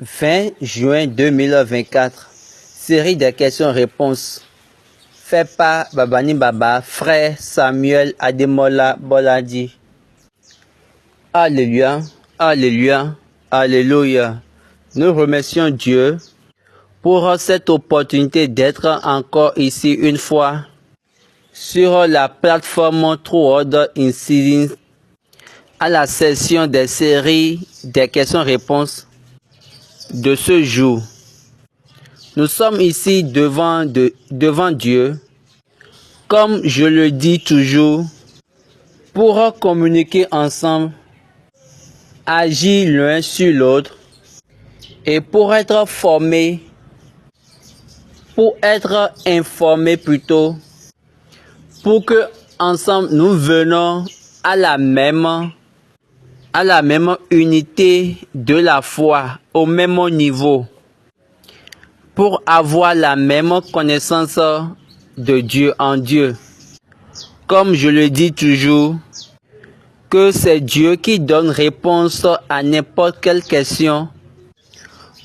20 juin 2024, série de questions-réponses fait par Babani Baba, frère Samuel Ademola Boladi. Alléluia, Alléluia, Alléluia. Nous remercions Dieu pour cette opportunité d'être encore ici une fois sur la plateforme True Order Incidents à la session des séries des questions-réponses de ce jour. Nous sommes ici devant Dieu, comme je le dis toujours, pour communiquer ensemble, agir l'un sur l'autre et pour être formés, pour être informés plutôt, pour que ensemble nous venons à la même unité de la foi, au même niveau, pour avoir la même connaissance de Dieu en Dieu. Comme je le dis toujours, que c'est Dieu qui donne réponse à n'importe quelle question.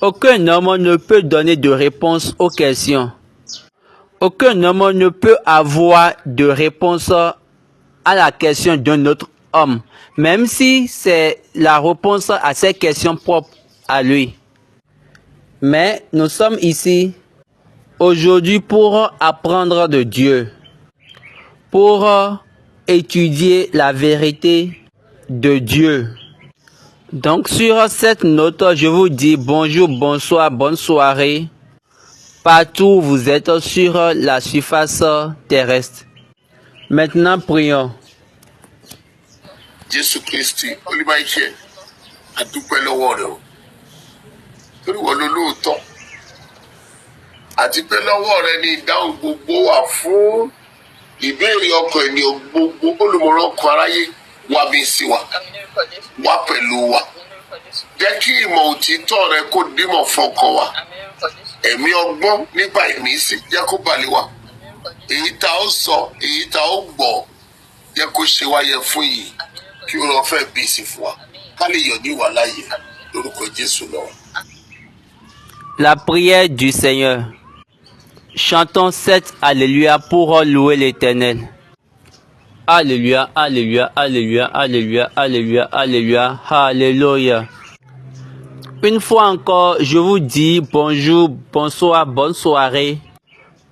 Aucun homme ne peut donner de réponse aux questions. Aucun homme ne peut avoir de réponse à la question d'un autre homme, même si c'est la réponse à ces questions propres à lui. Mais nous sommes ici aujourd'hui pour apprendre de Dieu, pour étudier la vérité de Dieu. Donc sur cette note, je vous dis bonjour, bonsoir, bonne soirée, partout où vous êtes sur la surface terrestre. Maintenant, prions. Jésù Kristi olùbáyìíṣẹ́ àdúpẹ́ lọ́wọ́ rẹ o torí wọ́n ló lóòótọ́ àti pé lọ́wọ́ rẹ ni ìdáhùn gbogbo wà fún ìbéèrè ọkàn ènìyàn gbogbo olùmọ̀ràn ọkàn aráyé wá bí sí wa wá pẹ̀lú wa jẹ́ kí ìmọ̀ òtítọ́ rẹ kó dímọ̀ fọkàn wa ẹ̀mí ọgbọ́n nípa ìmísí jẹ́ kó balẹ̀ wa èyí tá ó sọ èyí tá ó gbọ́ jẹ́ kó ṣe wáyé fún yìí kí o lọ fẹ́ bí sí fún wa ká lè yọ̀ ní ìwà láàyè lórúkọ Jésù lọ. La prière du Seigneur. Chantons 7 Alléluia pour louer l'Éternel. Alléluia, Alléluia, Alléluia, Alléluia, Alléluia, Alléluia, Alléluia. Une fois encore, je vous dis bonjour, bonsoir, bonne soirée,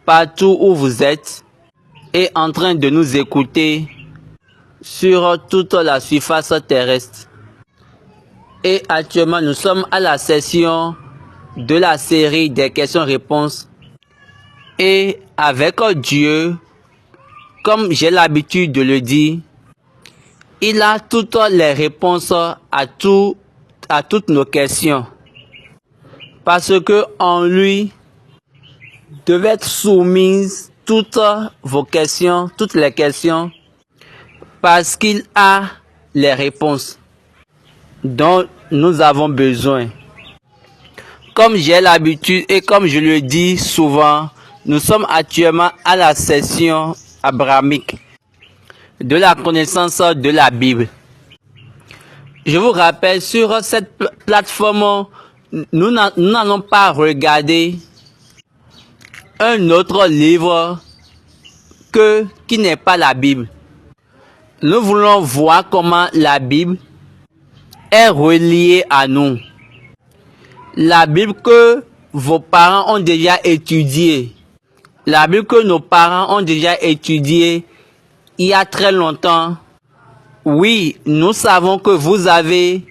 partout où vous êtes et en train de nous écouter sur toute la surface terrestre. Et actuellement, nous sommes à la session de la série des questions-réponses. Et avec Dieu, comme j'ai l'habitude de le dire, il a toutes les réponses à toutes nos questions. Parce que en lui devaient être soumises toutes vos questions, toutes les questions, parce qu'il a les réponses dont nous avons besoin. Comme j'ai l'habitude et comme je le dis souvent, nous sommes actuellement à la session abrahamique de la connaissance de la Bible. Je vous rappelle, sur cette plateforme, nous n'allons pas regarder un autre livre qui n'est pas la Bible. Nous voulons voir comment la Bible est reliée à nous. La Bible que vos parents ont déjà étudiée. La Bible que nos parents ont déjà étudiée il y a très longtemps. Oui, nous savons que vous avez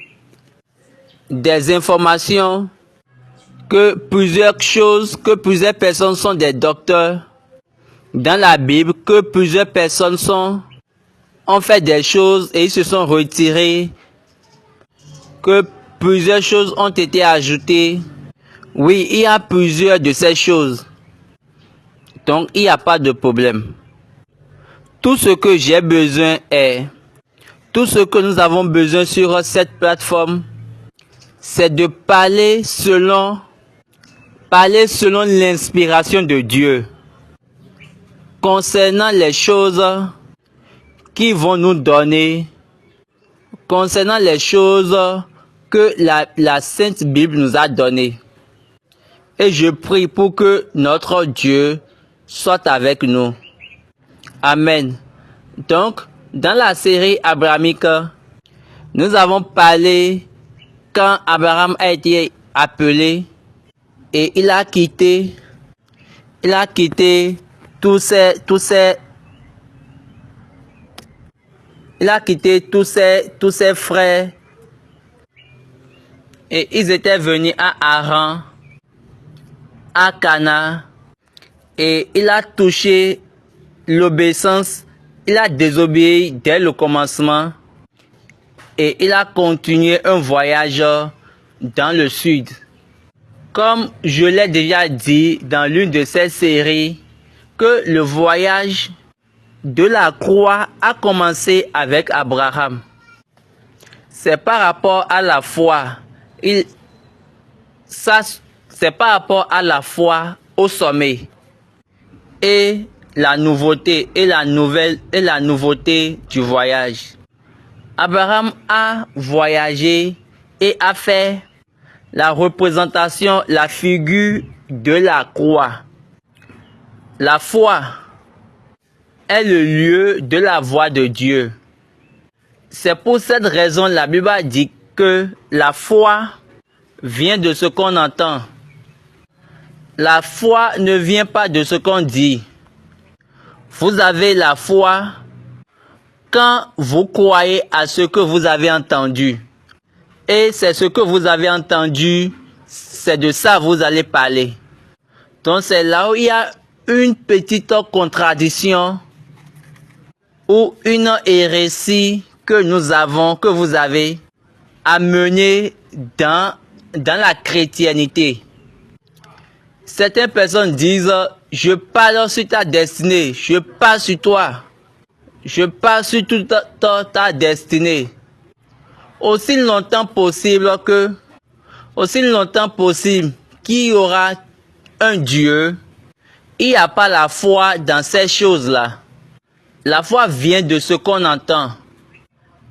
des informations, que plusieurs personnes sont des docteurs dans la Bible, que plusieurs personnes ont fait des choses et ils se sont retirés, que plusieurs choses ont été ajoutées. Oui, il y a plusieurs de ces choses. Donc, il n'y a pas de problème. Tout ce que j'ai besoin tout ce que nous avons besoin sur cette plateforme, c'est de parler selon l'inspiration de Dieu. Concernant les choses qui vont nous donner, concernant les choses que la Sainte Bible nous a données. Et je prie pour que notre Dieu soit avec nous. Amen. Donc, dans la série abrahamique, nous avons parlé quand Abraham a été appelé et il a quitté tous ses frères et ils étaient venus à Haran, à Cana, et il a touché l'obéissance, il a désobéi dès le commencement et il a continué un voyage dans le sud. Comme je l'ai déjà dit dans l'une de ces séries, que le voyage de la croix a commencé avec Abraham. C'est par rapport à la foi. C'est par rapport à la foi au sommet. Et la nouveauté du voyage. Abraham a voyagé et a fait la représentation, la figure de la croix. La foi est le lieu de la voix de Dieu. C'est pour cette raison la Bible dit que la foi vient de ce qu'on entend. La foi ne vient pas de ce qu'on dit. Vous avez la foi quand vous croyez à ce que vous avez entendu. Et c'est ce que vous avez entendu, c'est de ça que vous allez parler. Donc c'est là où il y a une petite contradiction ou une hérésie que vous avez amenée dans la chrétiennité. Certaines personnes disent, je parle sur ta destinée, je parle sur toi, je parle sur toute ta destinée. Aussi longtemps possible qu'il y aura un Dieu, il n'y a pas la foi dans ces choses-là. La foi vient de ce qu'on entend.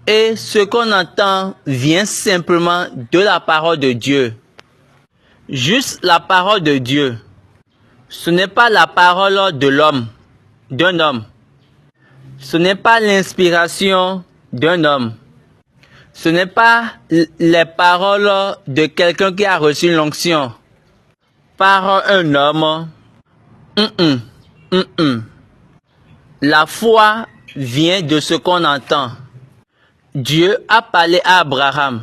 Et ce qu'on entend vient simplement de la parole de Dieu. Juste la parole de Dieu. Ce n'est pas la parole de l'homme, d'un homme. Ce n'est pas l'inspiration d'un homme. Ce n'est pas les paroles de quelqu'un qui a reçu l'onction par un homme. La foi vient de ce qu'on entend. Dieu a parlé à Abraham.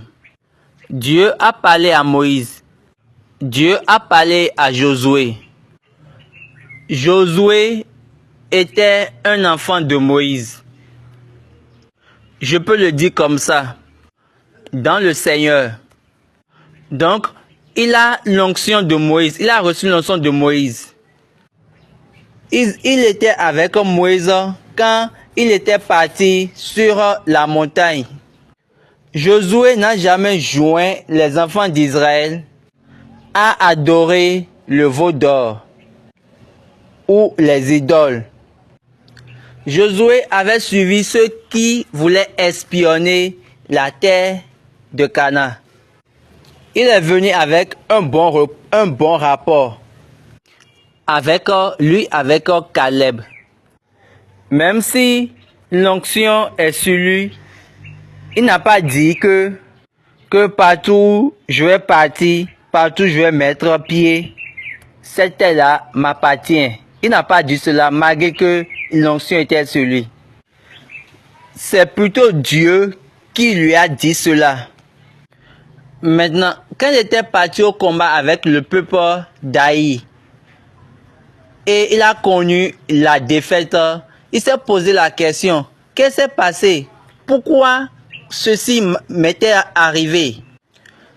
Dieu a parlé à Moïse. Dieu a parlé à Josué. Josué était un enfant de Moïse. Je peux le dire comme ça. Dans le Seigneur. Donc, il a l'onction de Moïse. Il a reçu l'onction de Moïse. Il était avec Moïse quand il était parti sur la montagne. Josué n'a jamais joint les enfants d'Israël à adorer le veau d'or ou les idoles. Josué avait suivi ceux qui voulaient espionner la terre de Canaan. Il est venu avec un bon rapport avec Caleb. Même si l'onction est sur lui, il n'a pas dit que partout je vais partir, partout je vais mettre pied, cette terre-là m'appartient. Il n'a pas dit cela malgré que l'onction était sur lui. C'est plutôt Dieu qui lui a dit cela. Maintenant, quand il était parti au combat avec le peuple d'Aï, et il a connu la défaite, il s'est posé la question, qu'est-ce qui s'est passé? Pourquoi ceci m'était arrivé?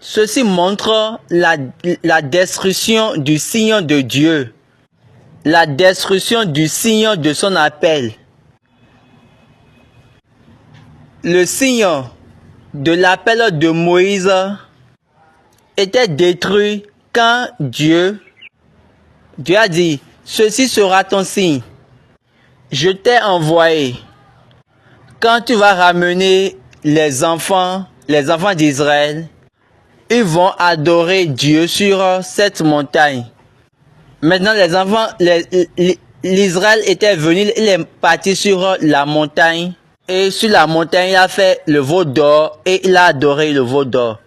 Ceci montre la destruction du signe de Dieu, la destruction du signe de son appel. Le signe de l'appel de Moïse était détruit quand Dieu a dit, ceci sera ton signe. Je t'ai envoyé. Quand tu vas ramener les enfants d'Israël Ils vont adorer Dieu sur cette montagne. Maintenant, les enfants, l'Israël était venu, il est parti sur la montagne. Et sur la montagne, il a fait le veau d'or et il a adoré le veau d'or.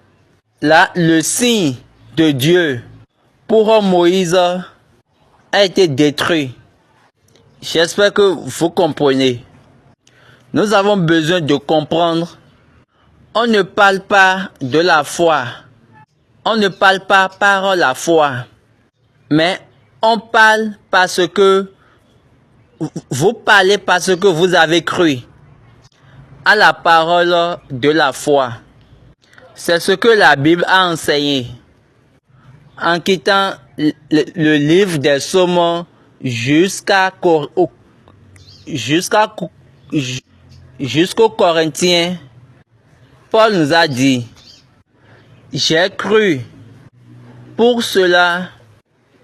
Là, le signe de Dieu pour Moïse a été détruit. J'espère que vous comprenez. Nous avons besoin de comprendre. On ne parle pas de la foi. On ne parle pas par la foi. Mais on parle parce que vous parlez parce que vous avez cru à la parole de la foi. C'est ce que la Bible a enseigné. En quittant le livre des Psaumes jusqu'aux Corinthiens, Paul nous a dit, j'ai cru, pour cela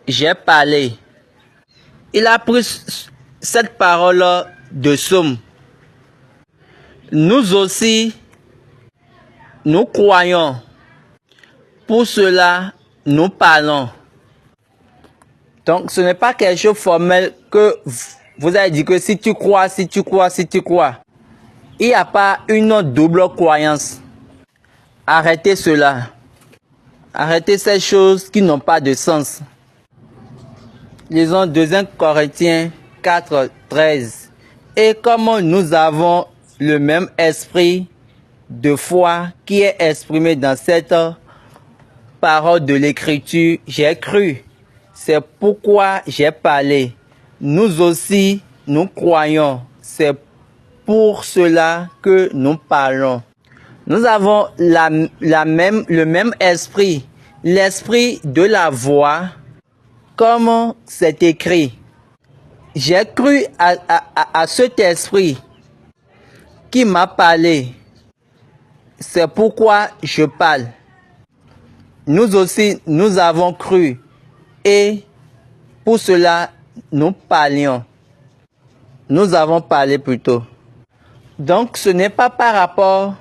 j'ai parlé. Il a pris cette parole de Psaume. Nous aussi, nous croyons. Pour cela, nous parlons. Donc, ce n'est pas quelque chose de formel que vous avez dit que si tu crois. Il n'y a pas une double croyance. Arrêtez cela. Arrêtez ces choses qui n'ont pas de sens. Lisons 2 Corinthiens 4, 13. Et comme nous avons le même esprit de foi qui est exprimé dans cette parole de l'Écriture, j'ai cru. C'est pourquoi j'ai parlé. Nous aussi, nous croyons. C'est pour cela que nous parlons. Nous avons le même esprit, l'esprit de la voix, comme c'est écrit. J'ai cru à cet esprit qui m'a parlé. C'est pourquoi je parle. Nous aussi, nous avons cru et pour cela, nous parlions. Nous avons parlé plutôt. Donc, ce n'est pas par rapport,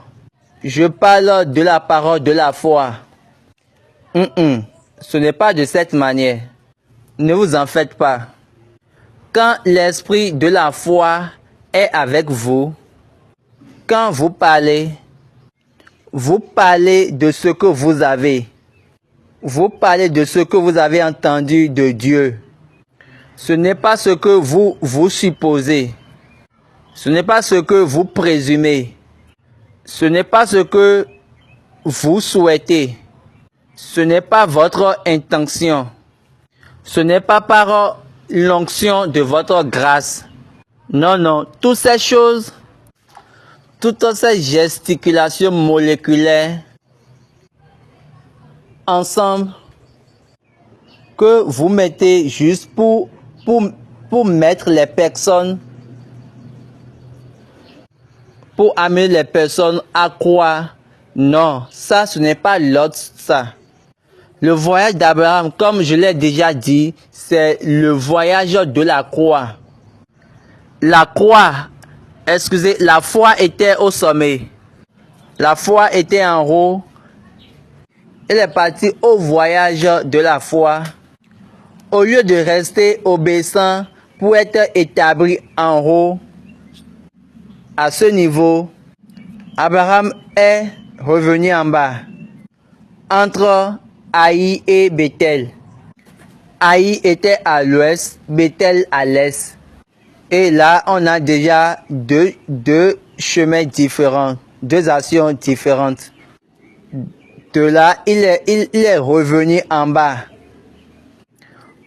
je parle de la parole de la foi. Ce n'est pas de cette manière. Ne vous en faites pas. Quand l'esprit de la foi est avec vous, quand vous parlez de ce que vous avez. Vous parlez de ce que vous avez entendu de Dieu. Ce n'est pas ce que vous supposez. Ce n'est pas ce que vous présumez. Ce n'est pas ce que vous souhaitez. Ce n'est pas votre intention. Ce n'est pas par l'onction de votre grâce. Non. Toutes ces choses, toutes ces gesticulations moléculaires, ensemble, que vous mettez juste pour mettre les personnes, pour amener les personnes à croire. Non, ça, ce n'est pas l'autre, ça. Le voyage d'Abraham, comme je l'ai déjà dit, c'est le voyage de la croix. La croix, la foi était au sommet. La foi était en haut. Il est parti au voyage de la foi. Au lieu de rester obéissant pour être établi en haut, à ce niveau, Abraham est revenu en bas, entre Haï et Bethel. Haï était à l'ouest, Bethel à l'est. Et là, on a déjà deux chemins différents, deux actions différentes. De là, il est revenu en bas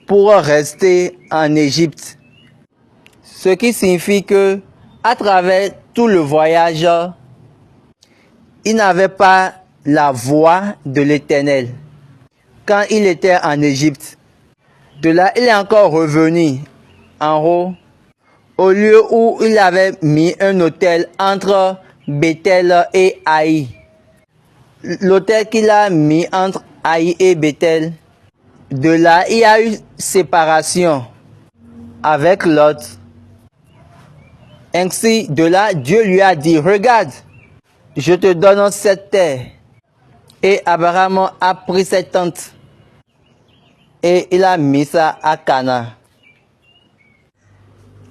pour rester en Égypte. Ce qui signifie que, à travers tout le voyage, il n'avait pas la voix de l'Éternel. Quand il était en Égypte, de là, il est encore revenu en haut, au lieu où il avait mis un autel entre Bethel et Haï. L'autel qu'il a mis entre Haï et Bethel, de là, il y a eu séparation avec Lot. Ainsi, de là, Dieu lui a dit, regarde, je te donne cette terre. Et Abraham a pris cette tente et il a mis ça à Cana.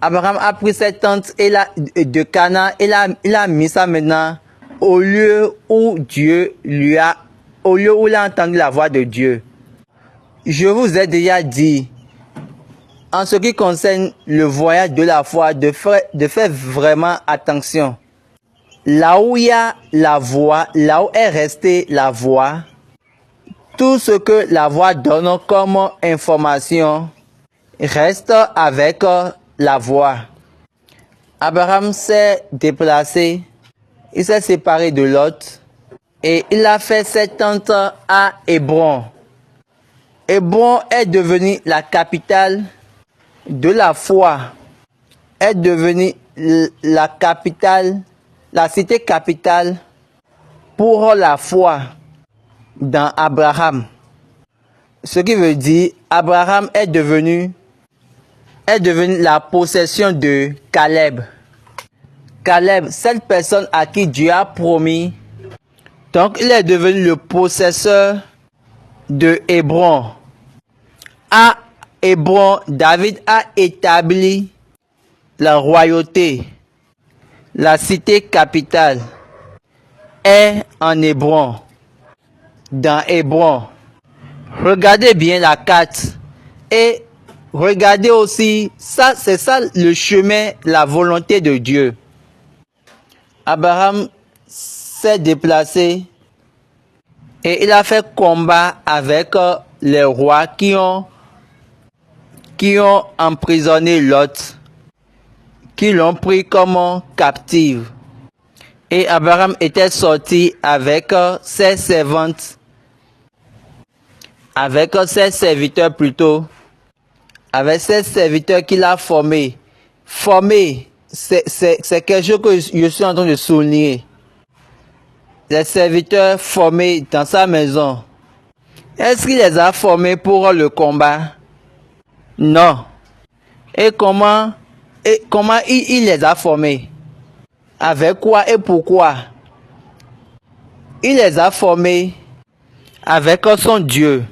Abraham a pris cette tente de Cana et il a mis ça maintenant au lieu où il a entendu la voix de Dieu. Je vous ai déjà dit, en ce qui concerne le voyage de la foi, de faire vraiment attention. Là où il y a la voix, là où est restée la voix, tout ce que la voix donne comme information reste avec la voix. Abraham s'est déplacé, il s'est séparé de Lot et il a fait cette tente à Hébron. Hébron est devenue la capitale de la foi, est devenue la capitale, la cité capitale pour la foi dans Abraham. Ce qui veut dire Abraham est devenu la possession de Caleb. Caleb, cette personne à qui Dieu a promis. Donc il est devenu le possesseur de Hébron. À Hébron, David a établi la royauté. La cité capitale est en Hébron. Dans Hébron. Regardez bien la carte et regardez aussi, ça c'est ça le chemin, la volonté de Dieu. Abraham s'est déplacé et il a fait combat avec les rois qui ont emprisonné Lot, qui l'ont pris comme captive. Et Abraham était sorti avec ses servantes, avec ses serviteurs plutôt, avec ses serviteurs qu'il a formés. Formés, c'est quelque chose que je suis en train de souligner. Les serviteurs formés dans sa maison. Est-ce qu'il les a formés pour le combat? Non. Et comment il les a formés? Avec quoi et pourquoi? Il les a formés avec son Dieu.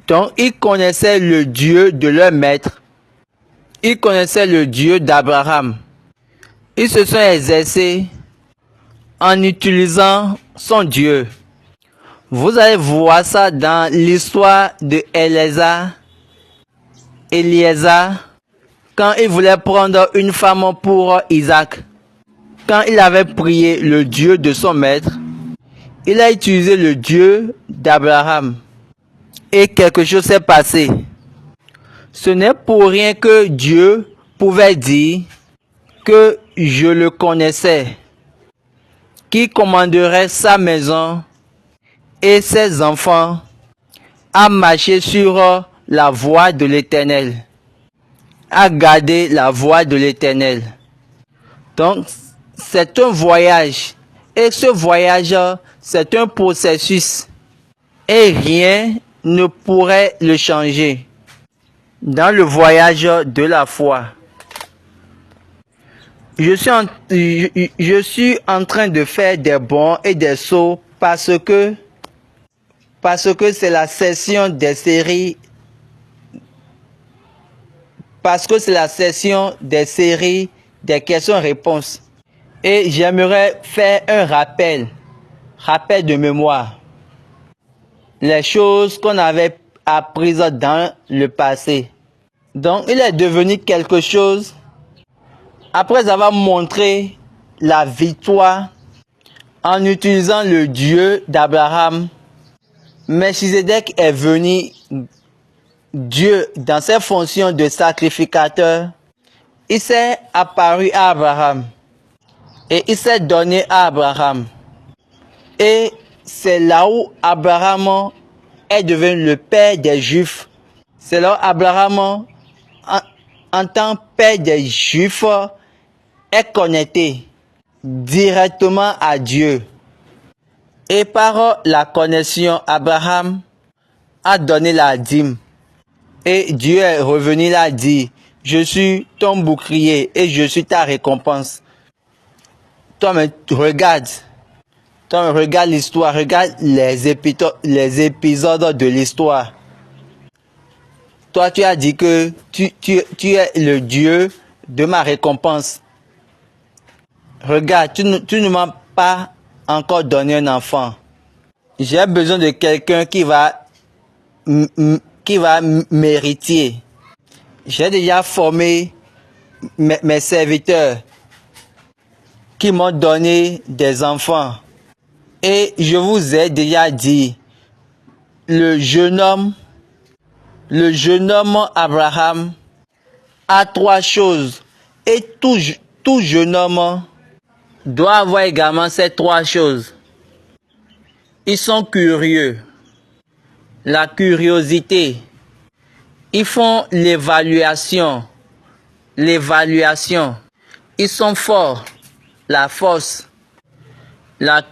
Donc, ils connaissaient le Dieu de leur maître. Ils connaissaient le Dieu d'Abraham. Ils se sont exercés en utilisant son Dieu. Vous allez voir ça dans l'histoire de Eliezer, quand il voulait prendre une femme pour Isaac. Quand il avait prié le Dieu de son maître, il a utilisé le Dieu d'Abraham. Et quelque chose s'est passé. Ce n'est pour rien que Dieu pouvait dire que je le connaissais, qui commanderait sa maison et ses enfants à marcher sur la voie de l'Éternel, à garder la voie de l'Éternel. Donc, c'est un voyage. Et ce voyage, c'est un processus. Et rien ne pourrait le changer. Dans le voyage de la foi. Je suis en train de faire des bonds et des sauts parce que c'est la session des séries. Parce que c'est la session des séries des questions-réponses. Et j'aimerais faire un rappel de mémoire. Les choses qu'on avait apprises dans le passé. Donc, il est devenu quelque chose, après avoir montré la victoire en utilisant le Dieu d'Abraham. Melchizedek est venu, Dieu, dans ses fonctions de sacrificateur. Il s'est apparu à Abraham et il s'est donné à Abraham. Et c'est là où Abraham est devenu le père des Juifs. C'est là où Abraham, en tant que père des Juifs, est connecté directement à Dieu. Et par la connexion, Abraham a donné la dîme. Et Dieu est revenu là dit, je suis ton bouclier et je suis ta récompense. Toi, mais regarde, Donc regarde l'histoire, regarde les épisodes de l'histoire. Toi, tu as dit que tu es le Dieu de ma récompense. Regarde, tu ne m'as pas encore donné un enfant. J'ai besoin de quelqu'un qui va m'hériter. J'ai déjà formé mes serviteurs qui m'ont donné des enfants. Et je vous ai déjà dit, le jeune homme Abraham a 3 choses. Et tout jeune homme doit avoir également ces 3 choses. Ils sont curieux. La curiosité. Ils font l'évaluation. Ils sont forts. La force. La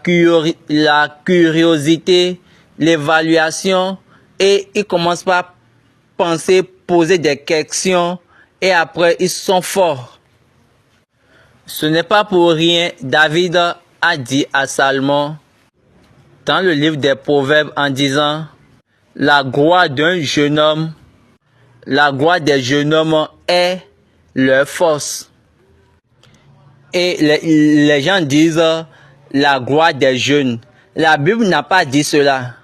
curiosité, l'évaluation. Et ils commencent par penser, poser des questions. Et après, ils sont forts. Ce n'est pas pour rien, David a dit à Salomon, dans le livre des Proverbes, en disant, la gloire des jeunes hommes est leur force. Et les gens disent, la gloire des jeunes. La Bible n'a pas dit cela.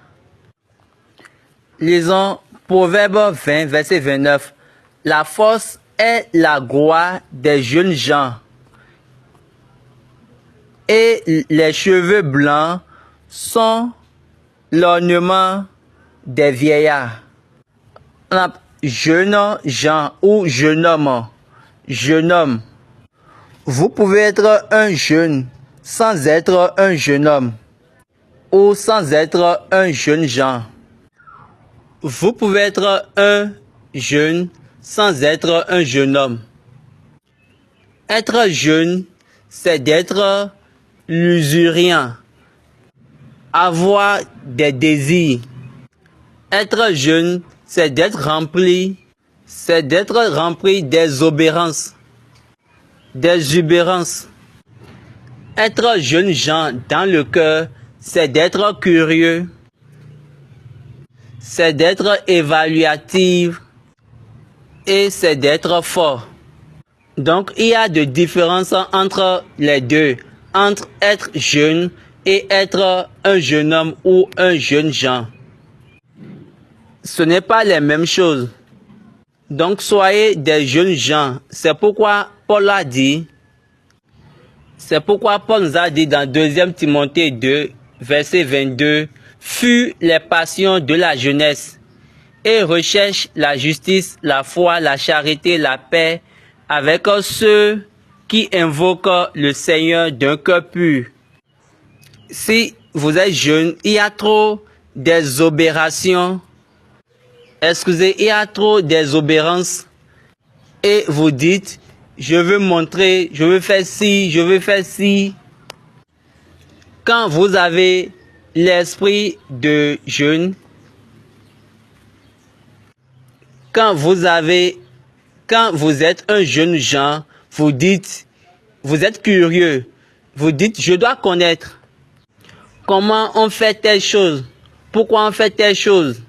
Lisons Proverbes 20, verset 29. La force est la gloire des jeunes gens. Et les cheveux blancs sont l'ornement des vieillards. Jeune gens ou jeune homme. Jeune homme. Vous pouvez être un jeune sans être un jeune homme. Ou sans être un jeune gens. Vous pouvez être un jeune sans être un jeune homme. Être jeune, c'est d'être luxuriant, avoir des désirs. Être jeune, c'est d'être rempli des obérances, des exubérances. Être jeune gens dans le cœur, c'est d'être curieux, c'est d'être évaluatif et c'est d'être fort. Donc, il y a de différences entre les deux, entre être jeune et être un jeune homme ou un jeune gens. Ce n'est pas les mêmes choses. Donc, soyez des jeunes gens. C'est pourquoi Paul nous a dit dans 2 Timothée 2, verset 22, « Fuis les passions de la jeunesse et recherche la justice, la foi, la charité, la paix, avec ceux qui invoquent le Seigneur d'un cœur pur. » Si vous êtes jeune, il y a trop d'exobérations. Il y a trop d'exobérances. Et vous dites, je veux montrer, je veux faire ci, je veux faire ci. Quand vous avez l'esprit de jeune, quand vous êtes un jeune gens, vous dites, vous êtes curieux, vous dites, je dois connaître comment on fait telle chose, pourquoi on fait telle chose.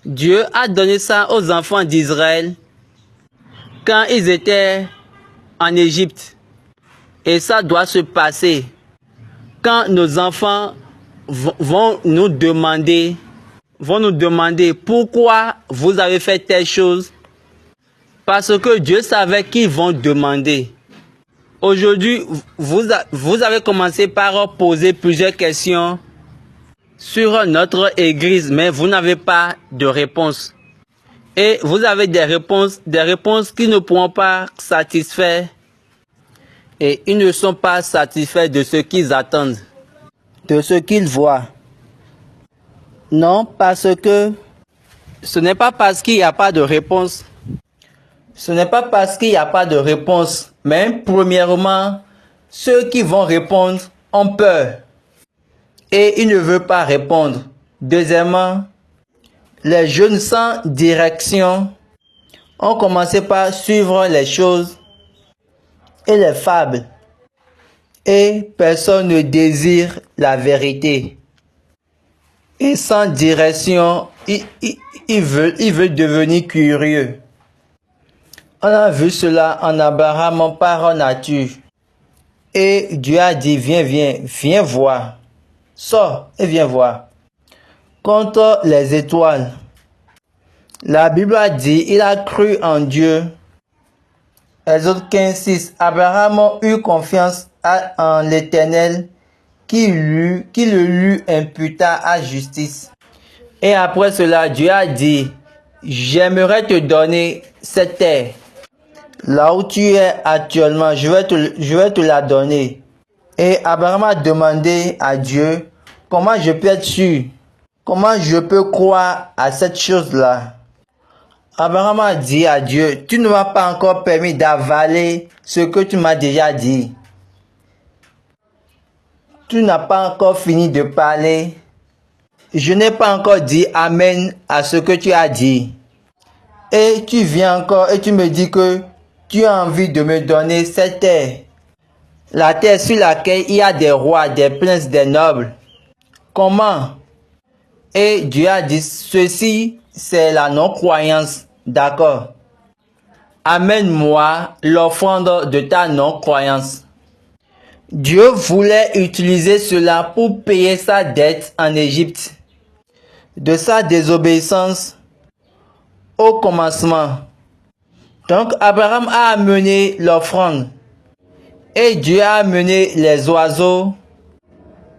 Dieu a donné ça aux enfants d'Israël quand ils étaient en Égypte. Et ça doit se passer quand nos enfants vont nous demander pourquoi vous avez fait telle chose. Parce que Dieu savait qu'ils vont demander. Aujourd'hui, vous avez commencé par poser plusieurs questions sur notre église, mais vous n'avez pas de réponse. Et vous avez des réponses qui ne pourront pas satisfaire. Et ils ne sont pas satisfaits de ce qu'ils attendent, de ce qu'ils voient. Non, parce que ce n'est pas parce qu'il n'y a pas de réponse. Ce n'est pas parce qu'il n'y a pas de réponse. Mais premièrement, ceux qui vont répondre ont peur. Et ils ne veulent pas répondre. Deuxièmement, les jeunes sans direction ont commencé par suivre les choses et les fables. et personne ne désire la vérité. Et sans direction, il veut devenir curieux. On a vu cela en Abraham par nature. Et Dieu a dit, viens voir. Sors et viens voir. Contre les étoiles. La Bible a dit, il a cru en Dieu. Exode 15:6. Abraham eut confiance en l'Éternel qui le lui imputa à justice. Et après cela, Dieu a dit, j'aimerais te donner cette terre. Là où tu es actuellement, je vais te la donner. Et Abraham a demandé à Dieu, comment je peux être sûr? Comment je peux croire à cette chose-là? Abraham a dit à Dieu, tu ne m'as pas encore permis d'avaler ce que tu m'as déjà dit. Tu n'as pas encore fini de parler. Je n'ai pas encore dit Amen à ce que tu as dit. Et tu viens encore et tu me dis que tu as envie de me donner cette terre. La terre sur laquelle il y a des rois, des princes, des nobles. Comment? Et Dieu a dit, ceci c'est la non-croyance. D'accord. Amène-moi l'offrande de ta non-croyance. Dieu voulait utiliser cela pour payer sa dette en Égypte. De sa désobéissance au commencement. Donc Abraham a amené l'offrande. Et Dieu a amené les oiseaux,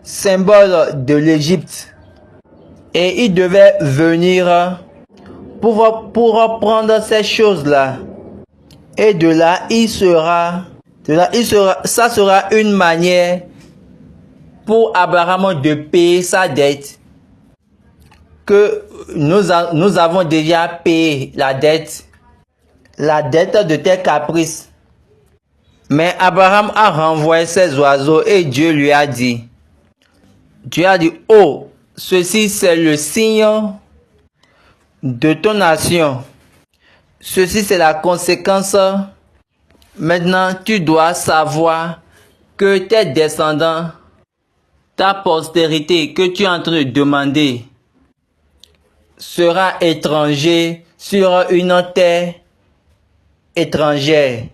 symbole de l'Égypte. Et il devait venir pour prendre ces choses-là. Et de là, ça sera une manière pour Abraham de payer sa dette. Que nous avons déjà payé la dette de tes caprices. Mais Abraham a renvoyé ses oiseaux et Dieu a dit, oh, ceci c'est le signe de ton nation. Ceci c'est la conséquence. Maintenant, tu dois savoir que tes descendants, ta postérité que tu es en train de demander, sera étranger sur une terre étrangère.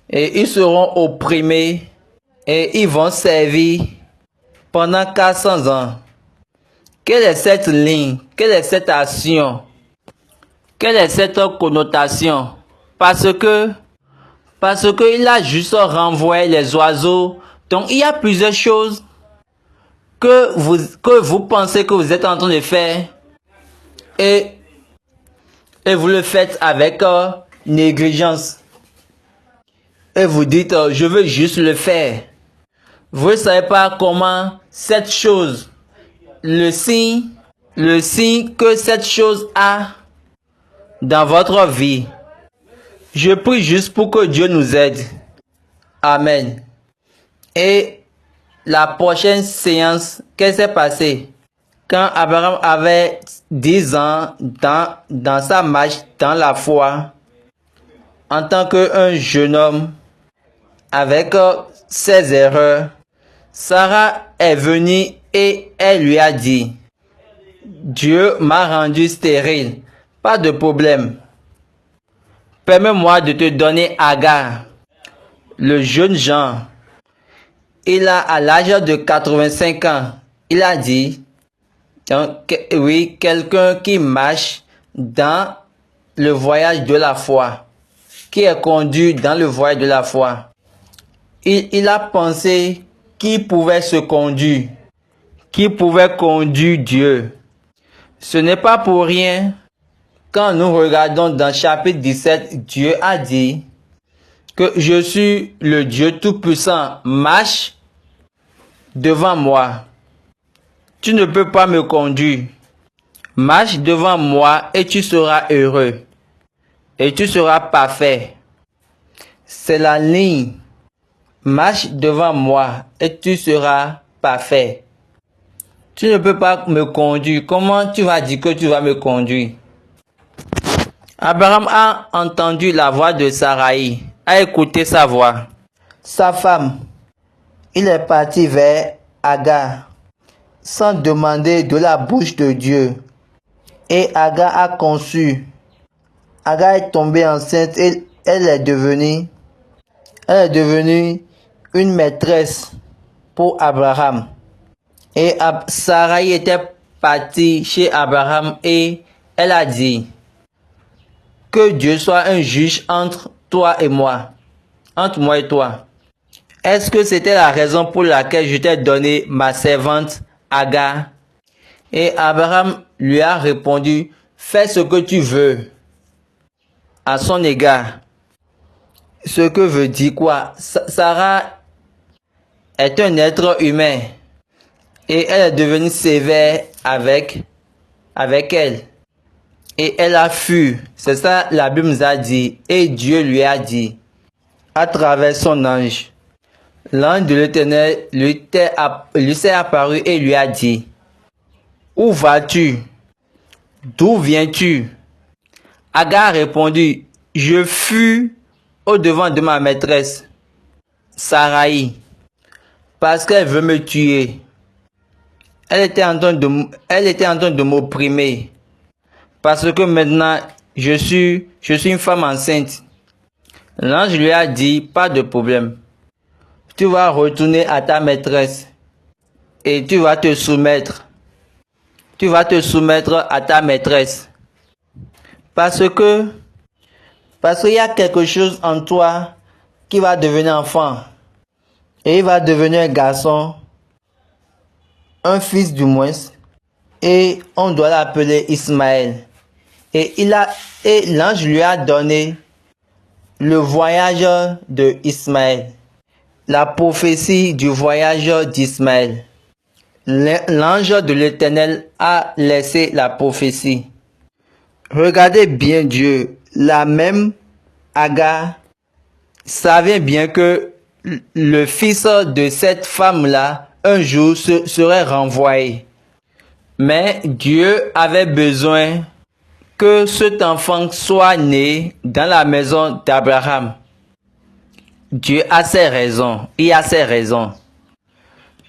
Et ils seront opprimés et ils vont servir pendant 400 ans. Quelle est cette ligne? Quelle est cette action? Quelle est cette connotation? Parce que il a juste renvoyé les oiseaux. Donc il y a plusieurs choses que vous pensez que vous êtes en train de faire et vous le faites avec négligence. Et vous dites, je veux juste le faire. Vous ne savez pas comment cette chose, le signe que cette chose a dans votre vie. Je prie juste pour que Dieu nous aide. Amen. Et la prochaine séance, qu'est-ce qui s'est passé? Quand Abraham avait 10 ans dans sa marche dans la foi, en tant qu'un jeune homme, avec ses erreurs, Sarah est venue et elle lui a dit, Dieu m'a rendu stérile, pas de problème. Permets-moi de te donner Agar. Le jeune Jean, à l'âge de 85 ans, il a dit, oui, quelqu'un qui marche dans le voyage de la foi, qui est conduit dans le voyage de la foi. Il a pensé qu'il pouvait se conduire, qu'il pouvait conduire Dieu. Ce n'est pas pour rien, quand nous regardons dans chapitre 17, Dieu a dit que je suis le Dieu Tout-Puissant, marche devant moi. Tu ne peux pas me conduire. Marche devant moi et tu seras heureux. Et tu seras parfait. C'est la ligne. Marche devant moi et tu seras parfait. Tu ne peux pas me conduire. Comment tu vas dire que tu vas me conduire? Abraham a entendu la voix de Sarai, a écouté sa voix. Sa femme. il est parti vers Agar sans demander de la bouche de Dieu. Et Agar a conçu. Agar est tombée enceinte et elle est devenue une maîtresse pour Abraham. Et Sarai était partie chez Abraham et elle a dit que Dieu soit un juge entre toi et moi, entre moi et toi. Est-ce que c'était la raison pour laquelle je t'ai donné ma servante Agar? Et Abraham lui a répondu, fais ce que tu veux à son égard. Ce que veut dire quoi? Sarah est un être humain et elle est devenue sévère avec elle. Et elle a fui. C'est ça la Bible nous a dit. Et Dieu lui a dit, à travers son ange, l'ange de l'Éternel lui s'est apparu et lui a dit, où vas-tu? D'où viens-tu? Agar a répondu, je fus au devant de ma maîtresse, Sarai, parce qu'elle veut me tuer. Elle était en train de m'opprimer. Parce que maintenant, je suis une femme enceinte. L'ange lui a dit, pas de problème. Tu vas retourner à ta maîtresse et tu vas te soumettre. Tu vas te soumettre à ta maîtresse. Parce qu'il y a quelque chose en toi qui va devenir enfant. Et il va devenir un garçon, un fils du moins. Et on doit l'appeler Ismaël. Et l'ange lui a donné le voyage de Ismaël. La prophétie du voyage d'Ismaël. L'ange de l'Éternel a laissé la prophétie. Regardez bien Dieu, la même Agar savait bien que le fils de cette femme-là, un jour, serait renvoyé. Mais Dieu avait besoin que cet enfant soit né dans la maison d'Abraham. Dieu a ses raisons, il a ses raisons.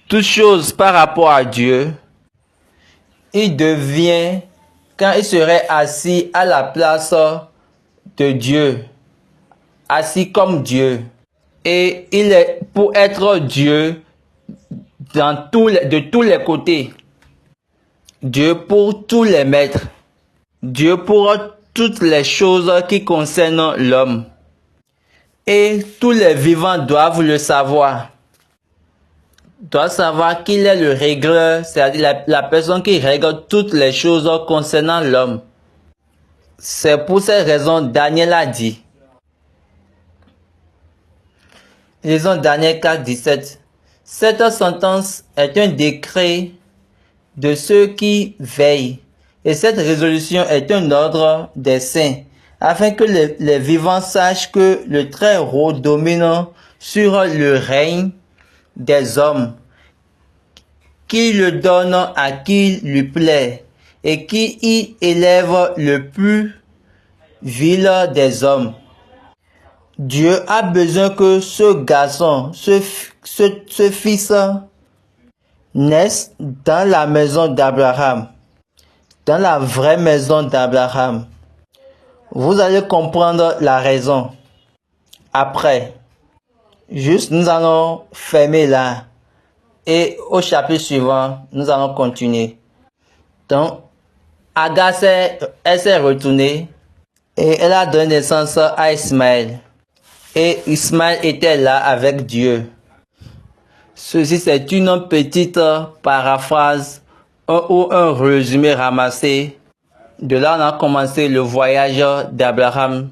Toute chose par rapport à Dieu, il devient, quand il serait assis à la place de Dieu, assis comme Dieu, et il est pour être Dieu de tous les côtés, Dieu pour tous les maîtres, Dieu pour toutes les choses qui concernent l'homme. Et tous les vivants doivent le savoir. Doivent savoir qu'il est le régleur, c'est-à-dire la personne qui règle toutes les choses concernant l'homme. C'est pour cette raison Daniel a dit. Lisons Daniel 4, 17. Cette sentence est un décret de ceux qui veillent. Et cette résolution est un ordre des saints, afin que les vivants sachent que le Très-Haut domine sur le règne des hommes, qui le donne à qui lui plaît, et qui y élève le plus vil des hommes. Dieu a besoin que ce garçon, ce fils, naisse dans la maison d'Abraham, dans la vraie maison d'Abraham. Vous allez comprendre la raison. Après, juste nous allons fermer là. Et au chapitre suivant, nous allons continuer. Donc, Agar elle s'est retournée et elle a donné naissance à Ismaël. Et Ismaël était là avec Dieu. Ceci, c'est une petite paraphrase ou un résumé ramassé. De là, on a commencé le voyage d'Abraham.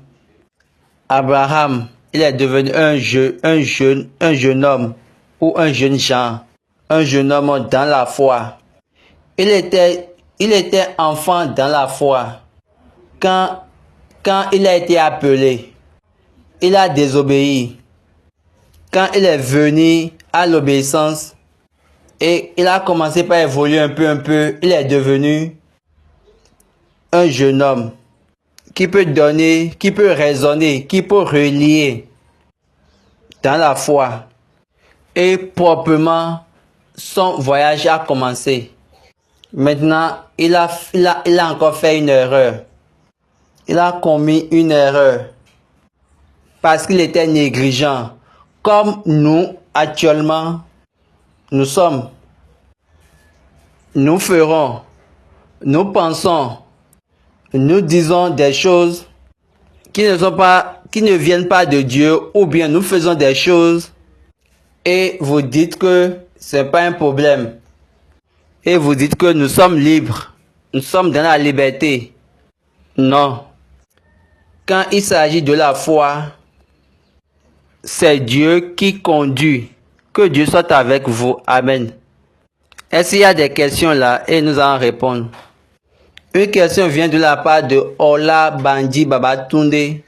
Abraham, il est devenu un jeune homme ou un jeune gens, un jeune homme dans la foi. Il était enfant dans la foi. Quand il a été appelé, il a désobéi. Quand il est venu à l'obéissance et il a commencé par évoluer un peu, il est devenu un jeune homme qui peut donner, qui peut raisonner, qui peut relier dans la foi. et proprement, son voyage a commencé. Maintenant, il a encore fait une erreur. Il a commis une erreur parce qu'il était négligent, comme nous actuellement nous sommes. Nous ferons, nous pensons, nous disons des choses qui ne viennent pas de Dieu, ou bien nous faisons des choses et vous dites que c'est pas un problème. Et vous dites que nous sommes libres, nous sommes dans la liberté. Non. Quand il s'agit de la foi, c'est Dieu qui conduit. Que Dieu soit avec vous. Amen. Est-ce qu'il y a des questions là et nous allons répondre? Une question vient de la part de Ola Bandi Babatunde.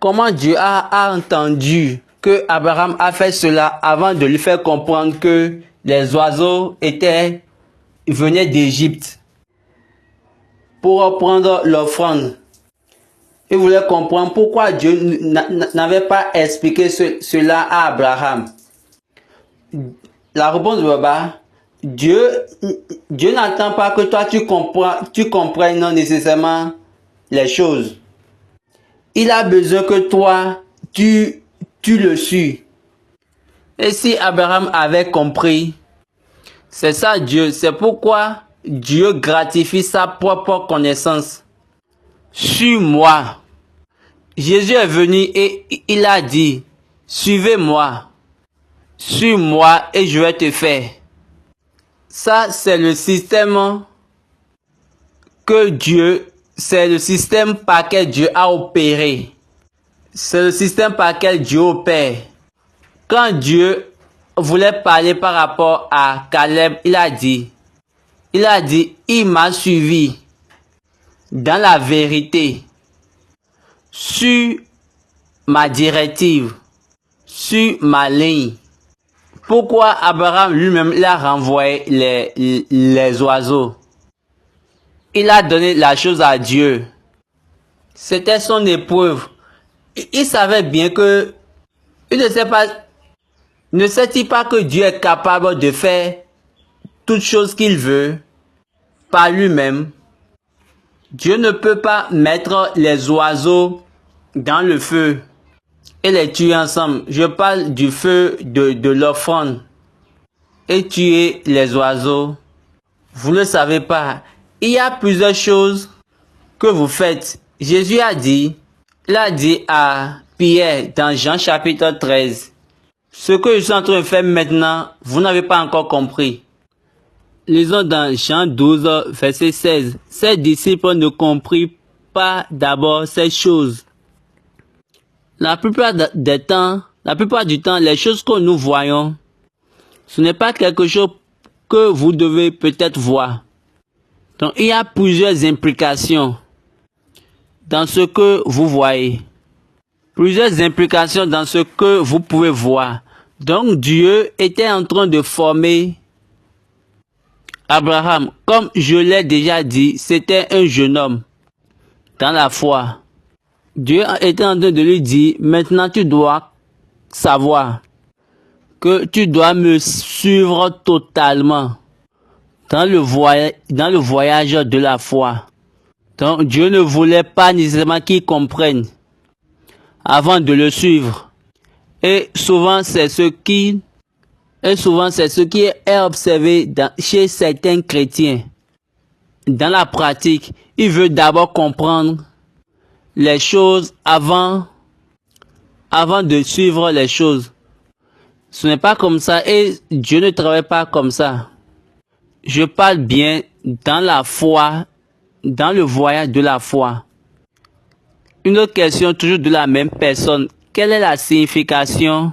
Comment Dieu a entendu que Abraham a fait cela avant de lui faire comprendre que les oiseaux venaient d'Égypte pour prendre l'offrande? Il voulait comprendre pourquoi Dieu n'avait pas expliqué cela à Abraham. La réponse de Baba, Dieu n'attend pas que toi tu comprennes non nécessairement les choses. Il a besoin que toi, tu le suis. Et si Abraham avait compris, c'est ça Dieu. C'est pourquoi Dieu gratifie sa propre connaissance. Suis-moi. Jésus est venu et il a dit, suivez-moi. Suis-moi et je vais te faire. Ça, c'est le système c'est le système par lequel Dieu a opéré. C'est le système par lequel Dieu opère. Quand Dieu voulait parler par rapport à Caleb, il a dit, il m'a suivi dans la vérité, sur ma directive, sur ma ligne. Pourquoi Abraham lui-même l'a renvoyé les oiseaux? Il a donné la chose à Dieu. C'était son épreuve. Il savait bien que, ne sait-il pas que Dieu est capable de faire toutes choses qu'il veut par lui-même? Dieu ne peut pas mettre les oiseaux dans le feu et les tuer ensemble. Je parle du feu de l'offrande et tuer les oiseaux. Vous ne savez pas. Il y a plusieurs choses que vous faites. Jésus a dit à Pierre dans Jean chapitre 13, ce que je suis en train de faire maintenant, vous n'avez pas encore compris. Lisons dans Jean 12, verset 16. Ses disciples ne comprirent pas d'abord ces choses. La plupart du temps, les choses que nous voyons, ce n'est pas quelque chose que vous devez peut-être voir. Donc, il y a plusieurs implications dans ce que vous voyez. Plusieurs implications dans ce que vous pouvez voir. Donc, Dieu était en train de former Abraham. Comme je l'ai déjà dit, c'était un jeune homme dans la foi. Dieu était en train de lui dire, maintenant tu dois savoir que tu dois me suivre totalement dans le voyage de la foi. Donc Dieu ne voulait pas nécessairement qu'il comprenne avant de le suivre. Et souvent c'est ce qui est observé chez certains chrétiens. Dans la pratique, il veut d'abord comprendre les choses avant de suivre les choses. Ce n'est pas comme ça et Dieu ne travaille pas comme ça. Je parle bien dans la foi, dans le voyage de la foi. Une autre question, toujours de la même personne. Quelle est la signification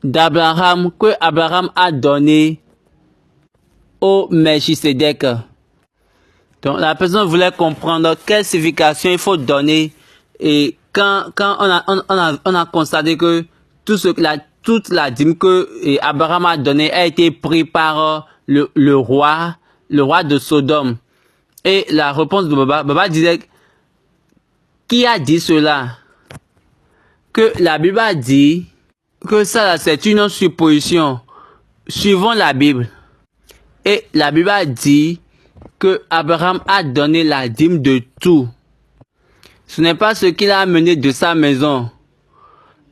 d'Abraham que Abraham a donné au Melchisedec? Donc la personne voulait comprendre quelle signification il faut donner et quand on a constaté que toute la dîme que Abraham a donnée a été prise par le roi de Sodome. Et la réponse de Baba disait, qui a dit cela? Que la Bible a dit que ça là, c'est une supposition. Suivons la Bible. Et la Bible a dit que Abraham a donné la dîme de tout. Ce n'est pas ce qu'il a amené de sa maison,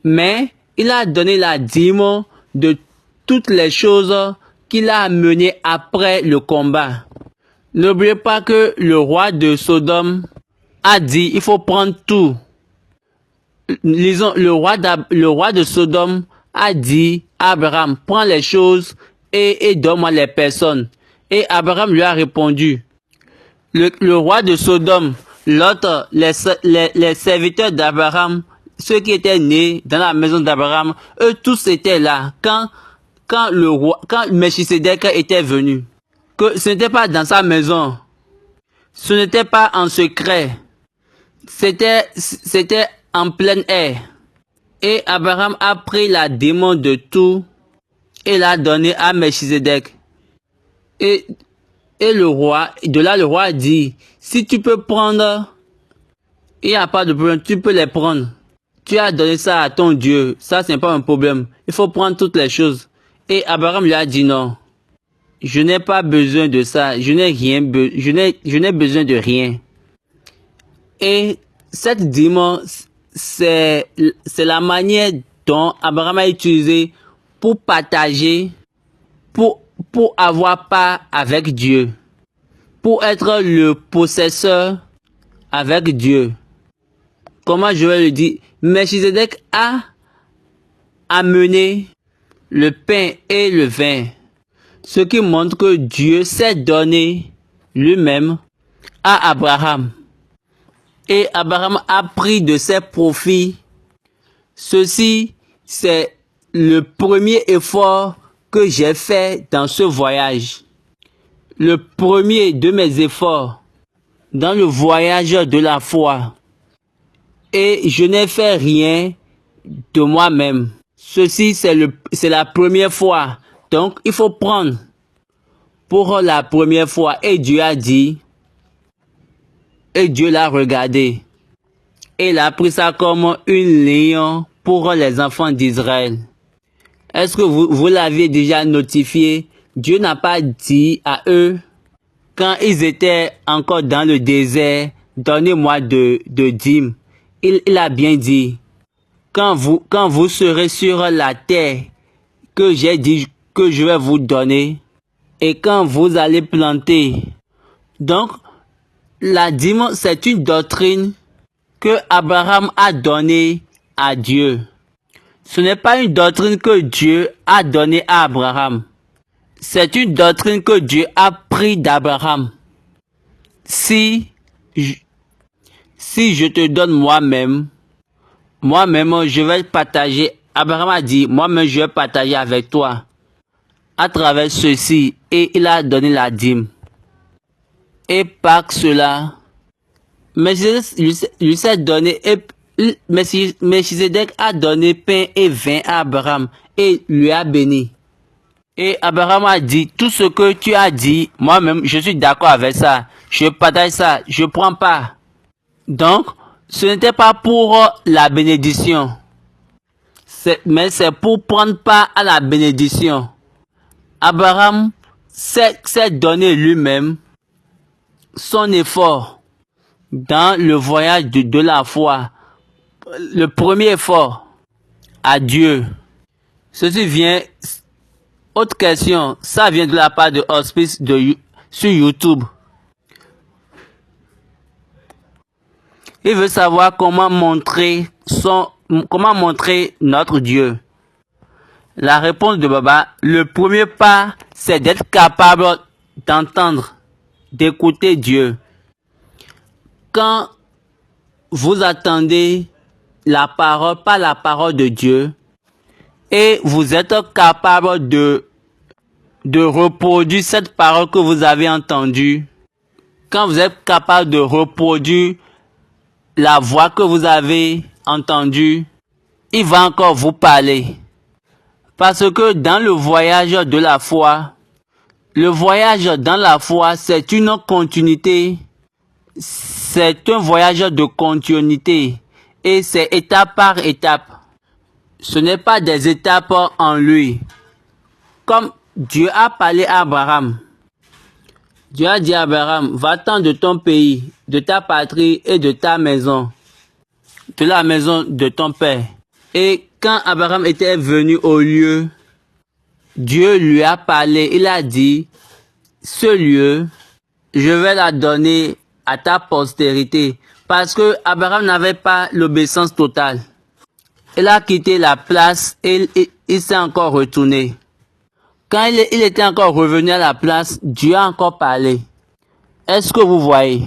mais il a donné la dîme de toutes les choses qu'il a amenées après le combat. N'oubliez pas que le roi de Sodome a dit il faut prendre tout. Lisons, le roi de Sodome a dit à Abraham, prends les choses et donne-moi les personnes. Et Abraham lui a répondu. Le roi de Sodome, l'autre, les serviteurs d'Abraham, ceux qui étaient nés dans la maison d'Abraham, eux tous étaient là quand Melchisedec était venu. Que ce n'était pas dans sa maison, ce n'était pas en secret, c'était en plein air. Et Abraham a pris la dîme de tout et l'a donné à Melchisedec. Et le roi a dit, si tu peux prendre, il n'y a pas de problème, tu peux les prendre. Tu as donné ça à ton Dieu, ça c'est pas un problème. Il faut prendre toutes les choses. Et Abraham lui a dit non. Je n'ai pas besoin de ça, je n'ai besoin de rien. Et cette dîme, c'est la manière dont Abraham a utilisé pour partager, pour avoir part avec Dieu, pour être le possesseur avec Dieu. Comment je vais le dire? Melchisedec a amené le pain et le vin, ce qui montre que Dieu s'est donné lui-même à Abraham. Et Abraham a pris de ses profits. Ceci, c'est le premier effort que j'ai fait dans ce voyage. Le premier de mes efforts dans le voyage de la foi. Et je n'ai fait rien de moi-même. Ceci, c'est la première fois. Donc, il faut prendre pour la première fois. Et Dieu a dit, et Dieu l'a regardé. Et il a pris ça comme une lion pour les enfants d'Israël. Est-ce que vous l'aviez déjà notifié? Dieu n'a pas dit à eux, quand ils étaient encore dans le désert, donnez-moi de dîmes. Il a bien dit, quand vous serez sur la terre que j'ai dit que je vais vous donner, et quand vous allez planter. Donc, la dîme, c'est une doctrine que Abraham a donnée à Dieu. Ce n'est pas une doctrine que Dieu a donnée à Abraham. C'est une doctrine que Dieu a pris d'Abraham. Si je te donne moi-même, je vais partager. Abraham a dit, moi-même, je vais partager avec toi à travers ceci. Et il a donné la dîme. Et par cela, Melchisedec lui s'est donné, Melchisedec a donné pain et vin à Abraham et lui a béni. Et Abraham a dit, tout ce que tu as dit, moi-même, je suis d'accord avec ça. Je partage ça, je prends pas. Donc, ce n'était pas pour la bénédiction, mais c'est pour prendre part à la bénédiction. Abraham s'est donné lui-même son effort dans le voyage de la foi. Le premier effort à Dieu. Ceci vient, autre question, ça vient de la part de Hospice sur YouTube. Il veut savoir comment montrer notre Dieu. La réponse de Baba, le premier pas, c'est d'être capable d'entendre, d'écouter Dieu. Quand vous attendez la parole, pas la parole de Dieu, et vous êtes capable de reproduire cette parole que vous avez entendue, quand vous êtes capable de reproduire la voix que vous avez entendue, il va encore vous parler. Parce que dans le voyage de la foi, c'est une continuité. C'est un voyage de continuité. Et c'est étape par étape. Ce n'est pas des étapes en lui. Comme Dieu a parlé à Abraham. Dieu a dit à Abraham, va-t'en de ton pays, de ta patrie et de ta maison, de la maison de ton père. Et quand Abraham était venu au lieu, Dieu lui a parlé, il a dit, ce lieu, je vais la donner à ta postérité. Parce que Abraham n'avait pas l'obéissance totale. Il a quitté la place et il s'est encore retourné. Quand il était encore revenu à la place, Dieu a encore parlé. Est-ce que vous voyez?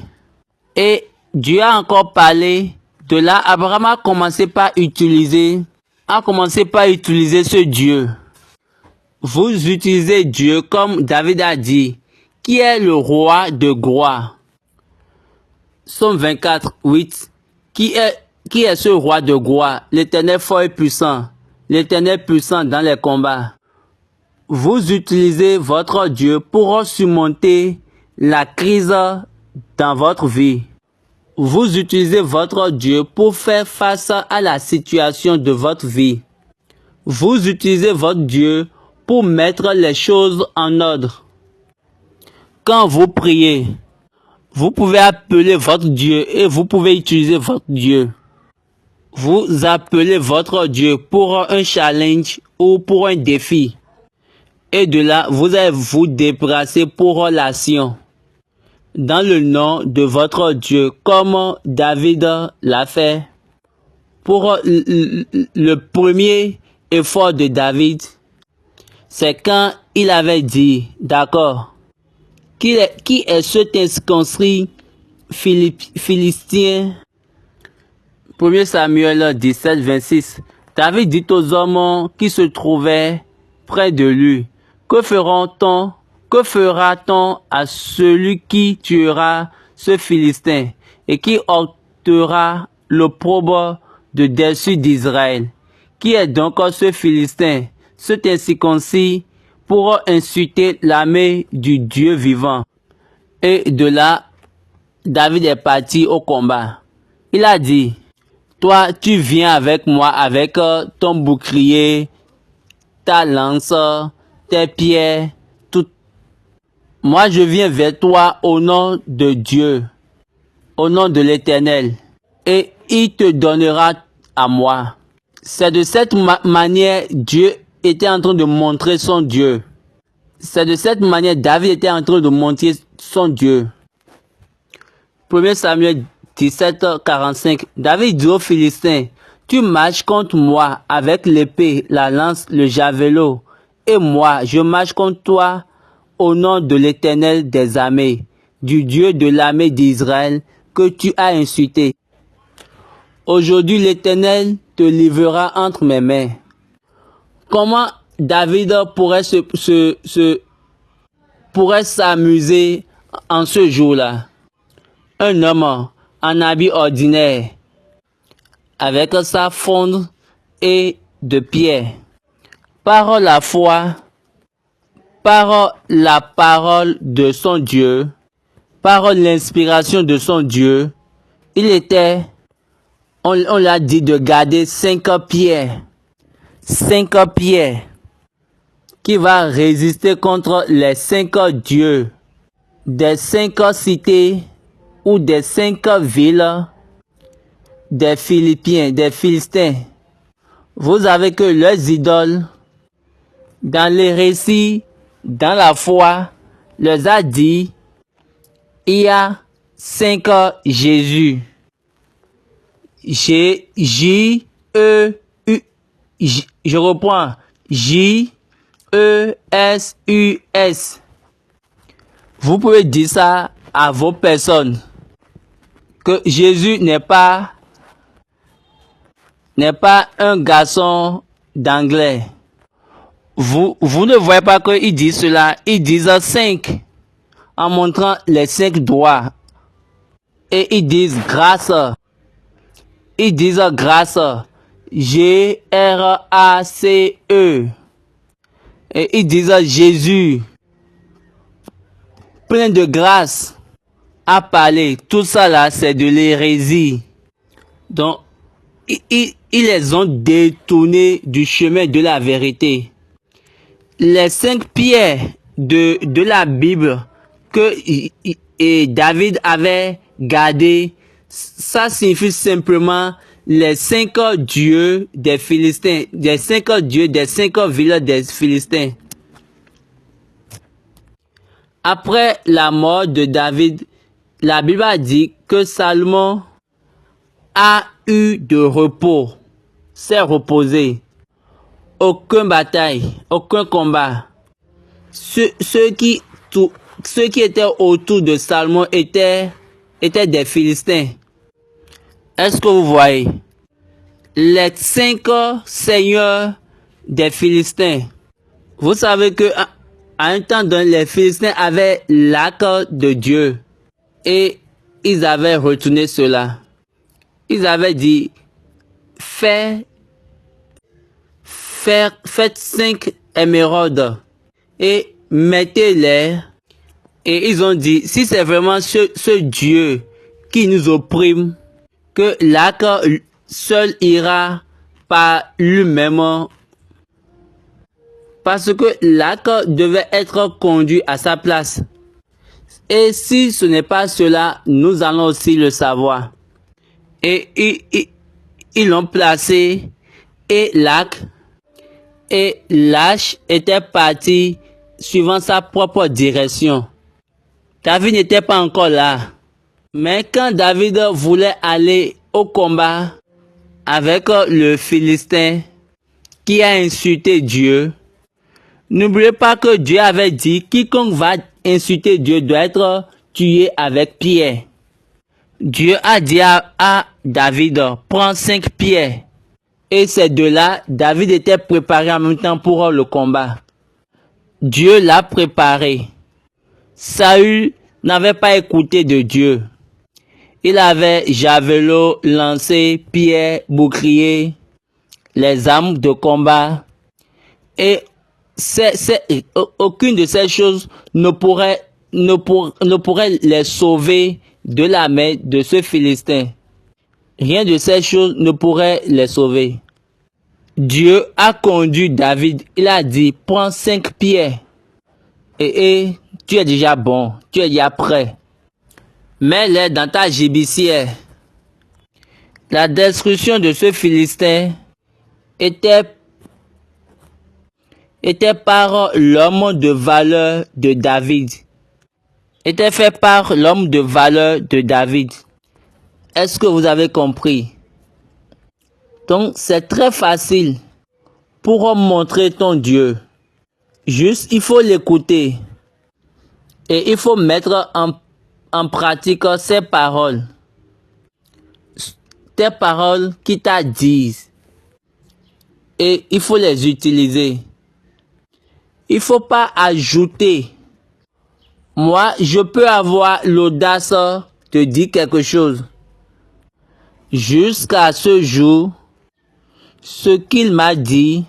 Et Dieu a encore parlé. De là, Abraham a commencé par utiliser ce Dieu. Vous utilisez Dieu comme David a dit, qui est le roi de gloire. Psaume 24, 8. Qui est ce roi de gloire? L'Éternel fort et puissant. L'Éternel puissant dans les combats. Vous utilisez votre Dieu pour surmonter la crise dans votre vie. Vous utilisez votre Dieu pour faire face à la situation de votre vie. Vous utilisez votre Dieu pour mettre les choses en ordre. Quand vous priez, vous pouvez appeler votre Dieu et vous pouvez utiliser votre Dieu. Vous appelez votre Dieu pour un challenge ou pour un défi. Et de là, vous allez vous déplacer pour l'action. Dans le nom de votre Dieu, comme David l'a fait. Pour le premier effort de David, c'est quand il avait dit, d'accord, qui est cet incirconcis philistin? 1 Samuel 17, 26. David dit aux hommes qui se trouvaient près de lui, que fera-t-on à celui qui tuera ce Philistin et qui ôtera l'opprobre de dessus d'Israël? Qui est donc ce Philistin, cet incirconcis, pour insulter l'armée du Dieu vivant? Et de là, David est parti au combat. Il a dit, toi, tu viens avec moi avec ton bouclier, ta lance, tes pierres, tout. Moi, je viens vers toi au nom de Dieu, au nom de l'Éternel, et il te donnera à moi. C'est de cette manière Dieu était en train de montrer son Dieu. C'est de cette manière David était en train de montrer son Dieu. 1 Samuel 17, 45. David dit aux Philistins, tu marches contre moi avec l'épée, la lance, le javelot, et moi, je marche contre toi au nom de l'Éternel des armées, du Dieu de l'armée d'Israël que tu as insulté. Aujourd'hui, l'Éternel te livrera entre mes mains. Comment David pourrait s'amuser en ce jour-là? Un homme en habit ordinaire, avec sa fronde et de pierre. Par la foi, par la parole de son Dieu, par l'inspiration de son Dieu, il était, on l'a dit de garder 5 pierres. 5 pierres qui va résister contre les 5 dieux des 5 cités ou des 5 villes des Philippiens, des Philistins. Vous avez que leurs idoles, dans les récits, dans la foi, leur a dit, il y a 5 Jésus. J-E-U, je reprends, J-E-S-U-S. Vous pouvez dire ça à vos personnes. Que Jésus n'est pas un garçon d'anglais. Vous ne voyez pas qu'il dit cela. Ils disent 5 en montrant les 5 doigts. Et ils disent grâce. Ils disent grâce. G-R-A-C-E. Et ils disent Jésus. Plein de grâce. À parler. Tout ça là, c'est de l'hérésie. Donc, ils les ont détournés du chemin de la vérité. Les 5 pierres de la Bible que David avait gardées, ça signifie simplement les 5 dieux des Philistins, les 5 dieux des 5 villes des Philistins. Après la mort de David, la Bible a dit que Salomon a eu de repos, s'est reposé. Aucune bataille, aucun combat. Ceux qui étaient autour de Salomon étaient des Philistins. Est-ce que vous voyez? Les 5 seigneurs des Philistins. Vous savez que à un temps donné, les Philistins avaient l'arc de Dieu. Et ils avaient retourné cela. Ils avaient dit, faites 5 émeraudes et mettez-les. Et ils ont dit, si c'est vraiment ce Dieu qui nous opprime, que l'arc seul ira par lui-même. Parce que l'arc devait être conduit à sa place. Et si ce n'est pas cela, nous allons aussi le savoir. Et ils l'ont placé et l'arc et l'arche était parti suivant sa propre direction. David n'était pas encore là. Mais quand David voulait aller au combat avec le Philistin qui a insulté Dieu, n'oubliez pas que Dieu avait dit, quiconque va insulter Dieu doit être tué avec pierre. Dieu a dit à David, prends 5 pierres. Et ces deux-là, David était préparé en même temps pour le combat. Dieu l'a préparé. Saül n'avait pas écouté de Dieu. Il avait javelot, lancé, pierre, bouclier, les armes de combat. Et aucune de ces choses ne pourrait les sauver de la main de ce Philistin. Rien de ces choses ne pourrait les sauver. Dieu a conduit David. Il a dit, prends 5 pierres. Et tu es déjà bon. Tu es déjà prêt. Mets-les dans ta gibecière. La destruction de ce Philistin était par l'homme de valeur de David. Était fait par l'homme de valeur de David. Est-ce que vous avez compris? Donc, c'est très facile pour montrer ton Dieu. Juste, il faut l'écouter. Et il faut mettre en pratique ces paroles. Tes paroles qui t'a disent. Et il faut les utiliser. Il ne faut pas ajouter. Moi, je peux avoir l'audace de dire quelque chose. Jusqu'à ce jour, ce qu'il m'a dit,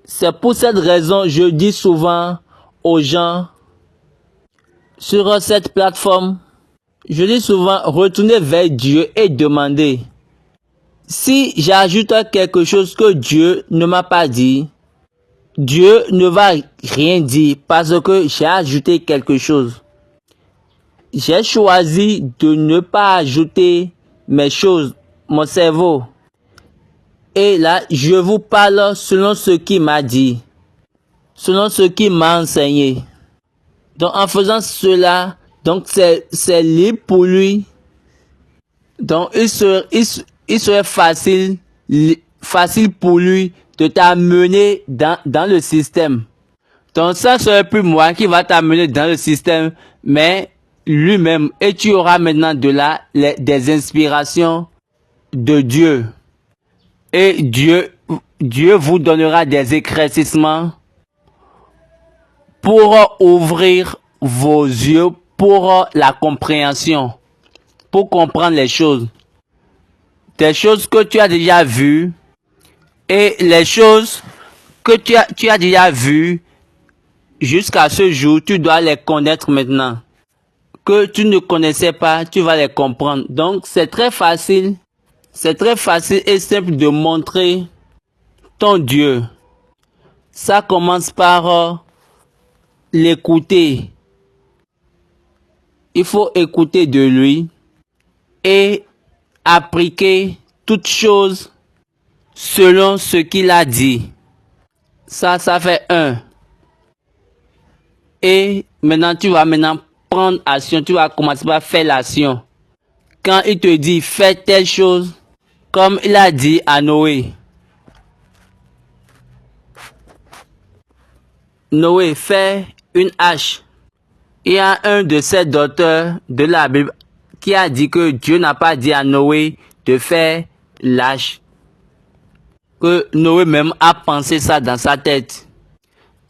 c'est pour cette raison je dis souvent aux gens sur cette plateforme, je dis souvent retournez vers Dieu et demandez. Si j'ajoute quelque chose que Dieu ne m'a pas dit, Dieu ne va rien dire parce que j'ai ajouté quelque chose. J'ai choisi de ne pas ajouter mes choses, mon cerveau. Et là, je vous parle selon ce qu'il m'a dit, selon ce qu'il m'a enseigné. Donc, en faisant cela, donc c'est libre pour lui. Donc, il serait facile pour lui de t'amener dans le système. Donc, ça serait plus moi qui va t'amener dans le système, mais lui-même. Et tu auras maintenant des inspirations de Dieu. Et Dieu vous donnera des éclaircissements pour ouvrir vos yeux pour la compréhension, pour comprendre les choses. Des choses que tu as déjà vues et les choses que tu as déjà vues jusqu'à ce jour, tu dois les connaître maintenant. Que tu ne connaissais pas, tu vas les comprendre. Donc, c'est très facile. C'est très facile et simple de montrer ton Dieu. Ça commence par l'écouter. Il faut écouter de lui et appliquer toutes choses selon ce qu'il a dit. Ça fait un. Et maintenant, tu vas prendre action. Tu vas commencer par faire l'action. Quand il te dit, fais telle chose, comme il a dit à Noé. Noé, fais une hache. Il y a un de ces docteurs de la Bible qui a dit que Dieu n'a pas dit à Noé de faire l'hache. Que Noé même a pensé ça dans sa tête.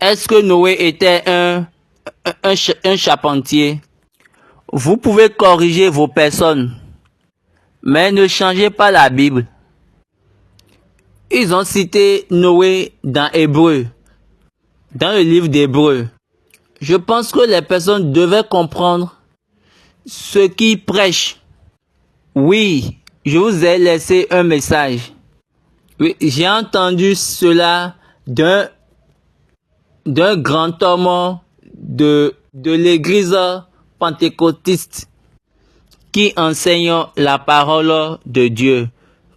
Est-ce que Noé était un charpentier? Vous pouvez corriger vos personnes, mais ne changez pas la Bible. Ils ont cité Noé dans Hébreu, dans le livre d'Hébreu. Je pense que les personnes devaient comprendre ce qu'ils prêchent. Oui, je vous ai laissé un message. Oui, j'ai entendu cela d'un grand homme de l'église pentecôtiste qui enseigne la parole de Dieu.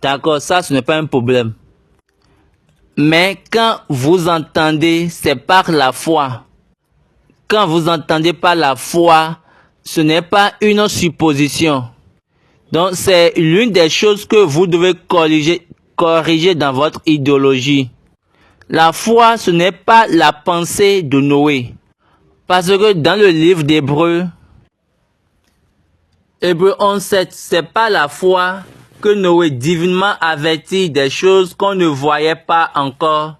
D'accord, ça ce n'est pas un problème. Mais quand vous entendez, c'est par la foi. Quand vous entendez par la foi, ce n'est pas une supposition. Donc c'est l'une des choses que vous devez corriger dans votre idéologie. La foi, ce n'est pas la pensée de Noé. Parce que dans le livre d'Hébreu, Hébreu 11:7, c'est pas la foi que Noé divinement avertit des choses qu'on ne voyait pas encore.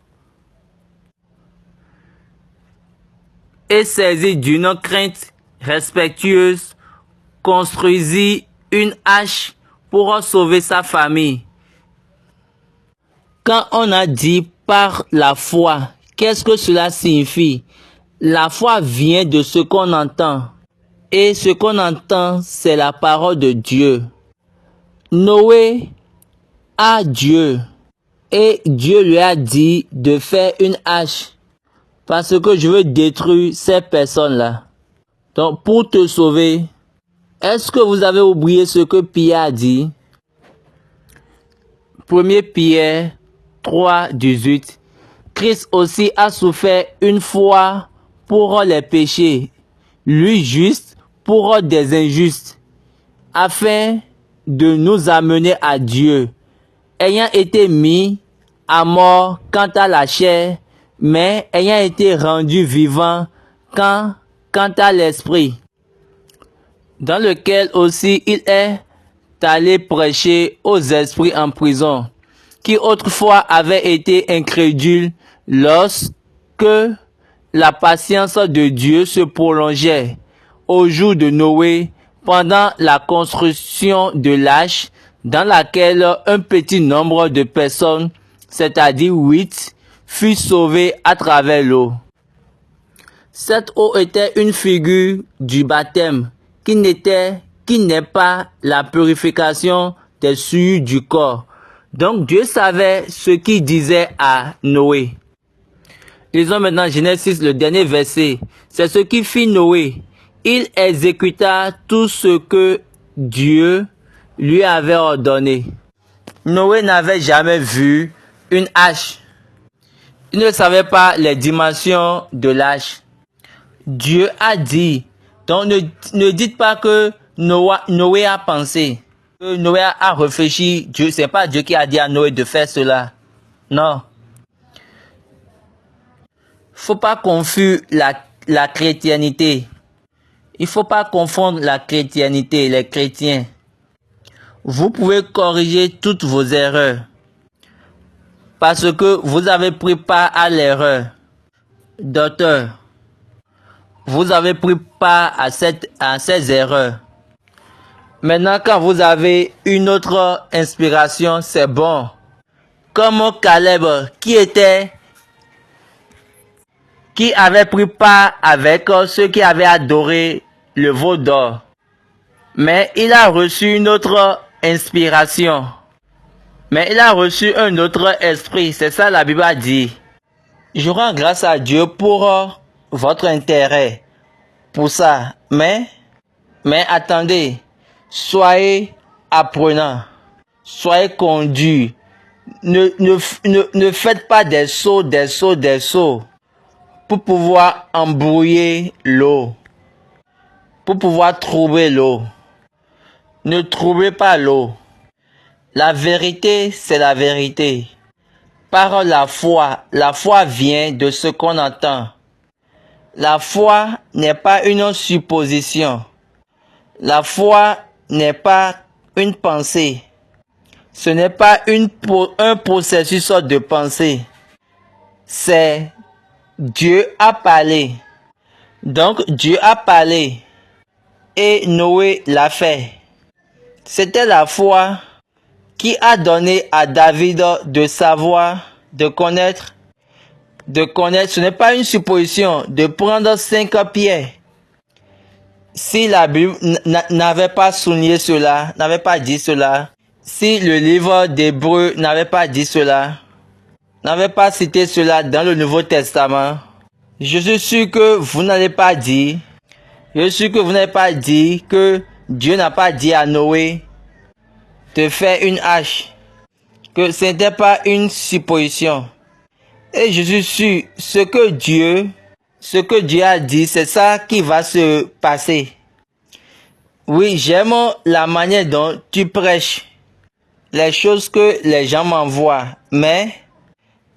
Et saisi d'une crainte respectueuse, construisit une hache pour sauver sa famille. Quand on a dit par la foi, qu'est-ce que cela signifie? La foi vient de ce qu'on entend. Et ce qu'on entend, c'est la parole de Dieu. Noé a Dieu. Et Dieu lui a dit de faire une hache. Parce que je veux détruire ces personnes-là. Donc, pour te sauver, est-ce que vous avez oublié ce que Pierre a dit? 1 Pierre 3:18. Christ aussi a souffert une fois pour les péchés, lui juste pour des injustes, afin de nous amener à Dieu, ayant été mis à mort quant à la chair, mais ayant été rendu vivant quant à l'esprit, dans lequel aussi il est allé prêcher aux esprits en prison, qui autrefois avaient été incrédules lorsque la patience de Dieu se prolongeait au jour de Noé, pendant la construction de l'arche, dans laquelle un petit nombre de personnes, c'est-à-dire 8, fut sauvé à travers l'eau. Cette eau était une figure du baptême, qui n'est pas la purification des souillures du corps. Donc Dieu savait ce qu'il disait à Noé. Lisons maintenant Genèse 6, le dernier verset. C'est ce qui fit Noé. Il exécuta tout ce que Dieu lui avait ordonné. Noé n'avait jamais vu une hache. Il ne savait pas les dimensions de l'hache. Dieu a dit. Donc ne dites pas que Noé a pensé. Que Noé a réfléchi. Dieu, c'est pas Dieu qui a dit à Noé de faire cela. Non. Faut pas confondre la chrétienté. Il faut pas confondre la chrétienté, les chrétiens. Vous pouvez corriger toutes vos erreurs. Parce que vous avez pris part à l'erreur. Docteur, vous avez pris part à ces erreurs. Maintenant, quand vous avez une autre inspiration, c'est bon. Comme Caleb, qui avait pris part avec ceux qui avaient adoré le veau d'or. Mais il a reçu une autre inspiration. Mais il a reçu un autre esprit. C'est ça la Bible a dit. Je rends grâce à Dieu pour votre intérêt. Pour ça. Mais attendez. Soyez apprenants. Soyez conduits. Ne faites pas des sauts pour pouvoir embrouiller l'eau. Pour pouvoir trouver l'eau. Ne troublez pas l'eau. La vérité, c'est la vérité. Par la foi vient de ce qu'on entend. La foi n'est pas une supposition. La foi n'est pas une pensée. Ce n'est pas un processus de pensée. C'est Dieu a parlé. Donc Dieu a parlé et Noé l'a fait. C'était la foi qui a donné à David de savoir, de connaître. Ce n'est pas une supposition de prendre 5 pierres. Si la Bible n'avait pas souligné cela, n'avait pas dit cela, si le livre d'Hébreux n'avait pas dit cela, n'avait pas cité cela dans le Nouveau Testament, je suis sûr que vous n'allez pas dire, que Dieu n'a pas dit à Noé de faire une hache, que ce n'était pas une supposition. Et je suis sûr, ce que Dieu a dit, c'est ça qui va se passer. Oui, j'aime la manière dont tu prêches les choses que les gens m'envoient, mais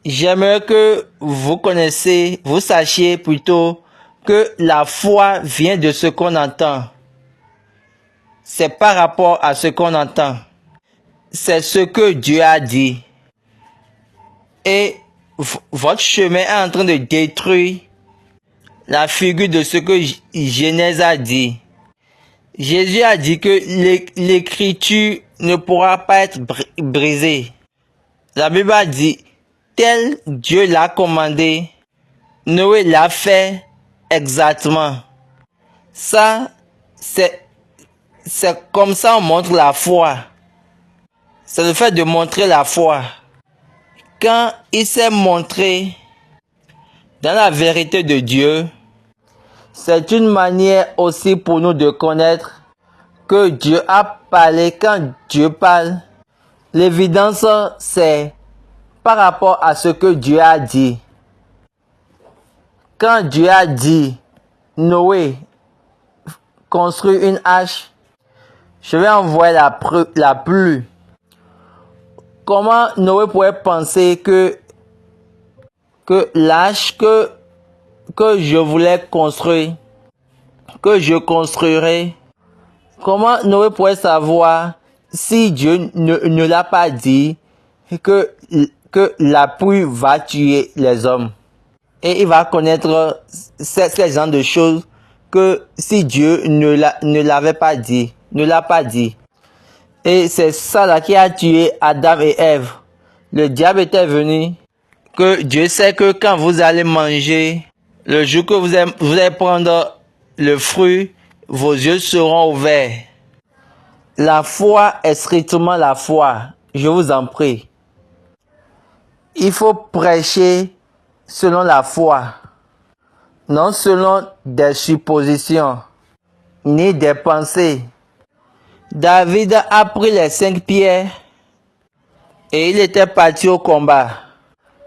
j'aimerais que vous sachiez plutôt que la foi vient de ce qu'on entend. C'est par rapport à ce qu'on entend. C'est ce que Dieu a dit. Et votre chemin est en train de détruire la figure de ce que Genèse a dit. Jésus a dit que l'écriture ne pourra pas être brisée. La Bible a dit, tel Dieu l'a commandé, Noé l'a fait exactement. Ça, c'est comme ça on montre la foi. C'est le fait de montrer la foi. Quand il s'est montré dans la vérité de Dieu, c'est une manière aussi pour nous de connaître que Dieu a parlé. Quand Dieu parle, l'évidence c'est par rapport à ce que Dieu a dit. Quand Dieu a dit, Noé, construit une hache, je vais envoyer la pluie. Comment Noé pourrait penser que l'âge que je voulais construire, que je construirai, comment Noé pourrait savoir si Dieu ne l'a pas dit que la pluie va tuer les hommes? Et il va connaître ces genre de choses que si Dieu ne l'avait pas dit, ne l'a pas dit. Et c'est ça là qui a tué Adam et Ève. Le diable était venu, que Dieu sait que quand vous allez manger, le jour que vous allez prendre le fruit, vos yeux seront ouverts. La foi est strictement la foi. Je vous en prie. Il faut prêcher selon la foi, non selon des suppositions, ni des pensées. David a pris les 5 pierres et il était parti au combat.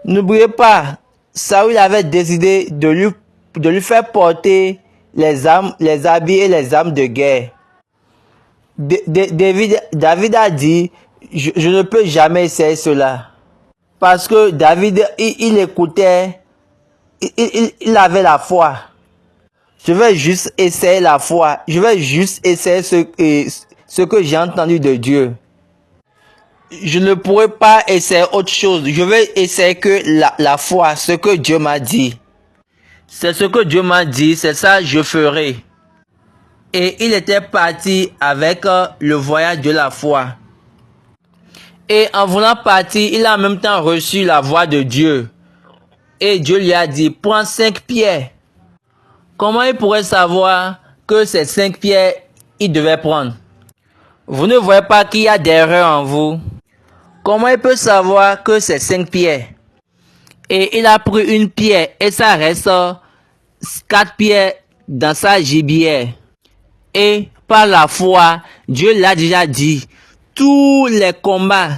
N'oubliez pas, Saül avait décidé de lui faire porter les habits et les armes de guerre. David a dit, je ne peux jamais essayer cela. Parce que David, il écoutait, il avait la foi. Je vais juste essayer la foi. Je vais juste essayer ce que j'ai entendu de Dieu. Je ne pourrai pas essayer autre chose. Je vais essayer que la foi, ce que Dieu m'a dit. C'est ce que Dieu m'a dit, c'est ça je ferai. Et il était parti avec le voyage de la foi. Et en voulant partir, il a en même temps reçu la voix de Dieu. Et Dieu lui a dit, prends 5 pierres. Comment il pourrait savoir que ces 5 pierres, il devait prendre? Vous ne voyez pas qu'il y a des erreurs en vous? Comment il peut savoir que c'est 5 pierres? Et il a pris une pierre et ça reste 4 pierres dans sa gibière. Et par la foi, Dieu l'a déjà dit, tous les combats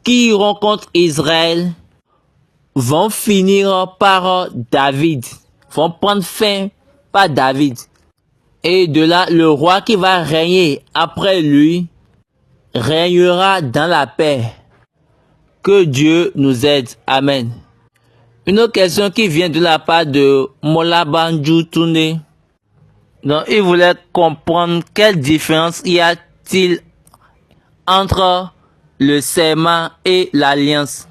qui iront contre Israël vont finir par David, vont prendre fin par David. Et de là, le roi qui va régner après lui régnera dans la paix. Que Dieu nous aide. Amen. Une autre question qui vient de la part de Mola Banjou Tourné. Donc, il voulait comprendre quelle différence y a-t-il entre le serment et l'alliance.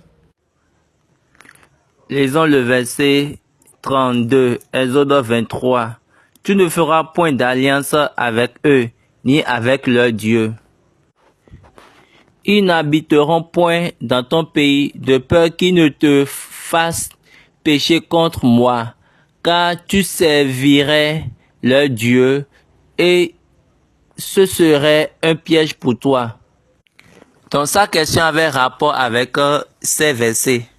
Lisons le verset 32, Exode 23. Tu ne feras point d'alliance avec eux, ni avec leur Dieu. Ils n'habiteront point dans ton pays, de peur qu'ils ne te fassent pécher contre moi, car tu servirais leur Dieu, et ce serait un piège pour toi. Donc sa question avait rapport avec ces versets.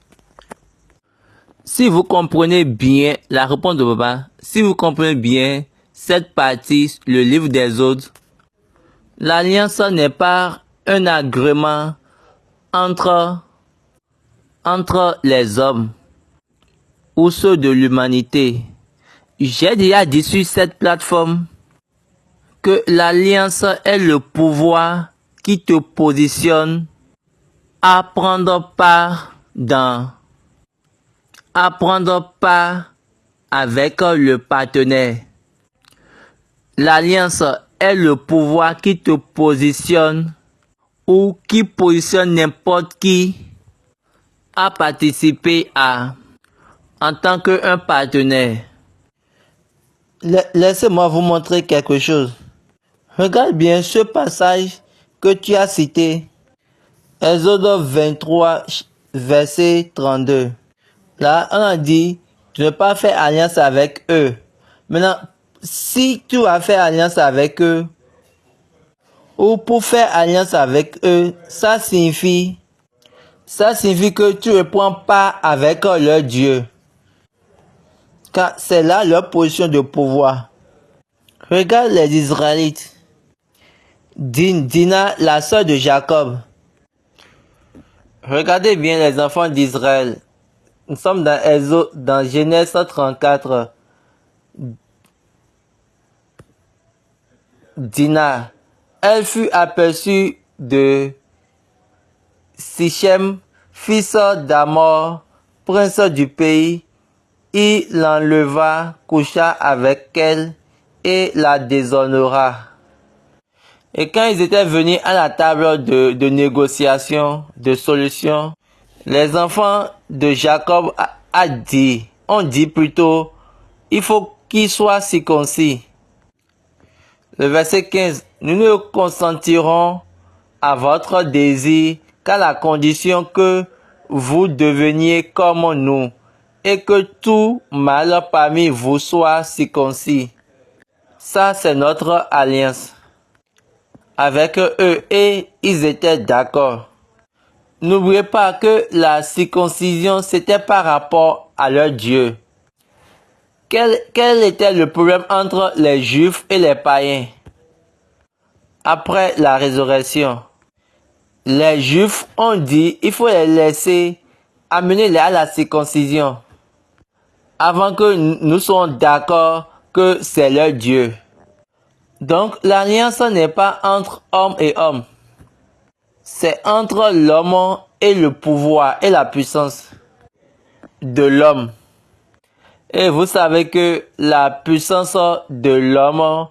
Si vous comprenez bien la réponse de Papa, si vous comprenez bien cette partie, le livre des autres, l'alliance n'est pas un agrément entre les hommes ou ceux de l'humanité. J'ai déjà dit sur cette plateforme que l'alliance est le pouvoir qui te positionne à prendre part avec le partenaire. L'alliance est le pouvoir qui te positionne ou qui positionne n'importe qui à participer en tant qu'un partenaire. Laissez-moi vous montrer quelque chose. Regarde bien ce passage que tu as cité. Exode 23, verset 32. Là, on a dit, tu ne pas faire alliance avec eux. Maintenant, si tu vas faire alliance avec eux, ou pour faire alliance avec eux, ça signifie que tu ne prends pas avec leur Dieu. Car c'est là leur position de pouvoir. Regarde les Israélites. Dina, la sœur de Jacob. Regardez bien les enfants d'Israël. Nous sommes dans Genèse 34. Dina, elle fut aperçue de Sichem, fils d'Amor, prince du pays. Il l'enleva, coucha avec elle et la déshonora. Et quand ils étaient venus à la table de négociation, de solution, les enfants de Jacob ont dit plutôt, il faut qu'il soit circoncis. Le verset 15, nous ne consentirons à votre désir qu'à la condition que vous deveniez comme nous et que tout mâle parmi vous soit circoncis. Ça, c'est notre alliance avec eux et ils étaient d'accord. N'oubliez pas que la circoncision, c'était par rapport à leur Dieu. Quel était le problème entre les Juifs et les païens? Après la résurrection, les Juifs ont dit il faut les laisser, amener-les à la circoncision, avant que nous soyons d'accord que c'est leur Dieu. Donc l'alliance n'est pas entre homme et homme. C'est entre l'homme et le pouvoir et la puissance de l'homme. Et vous savez que la puissance de l'homme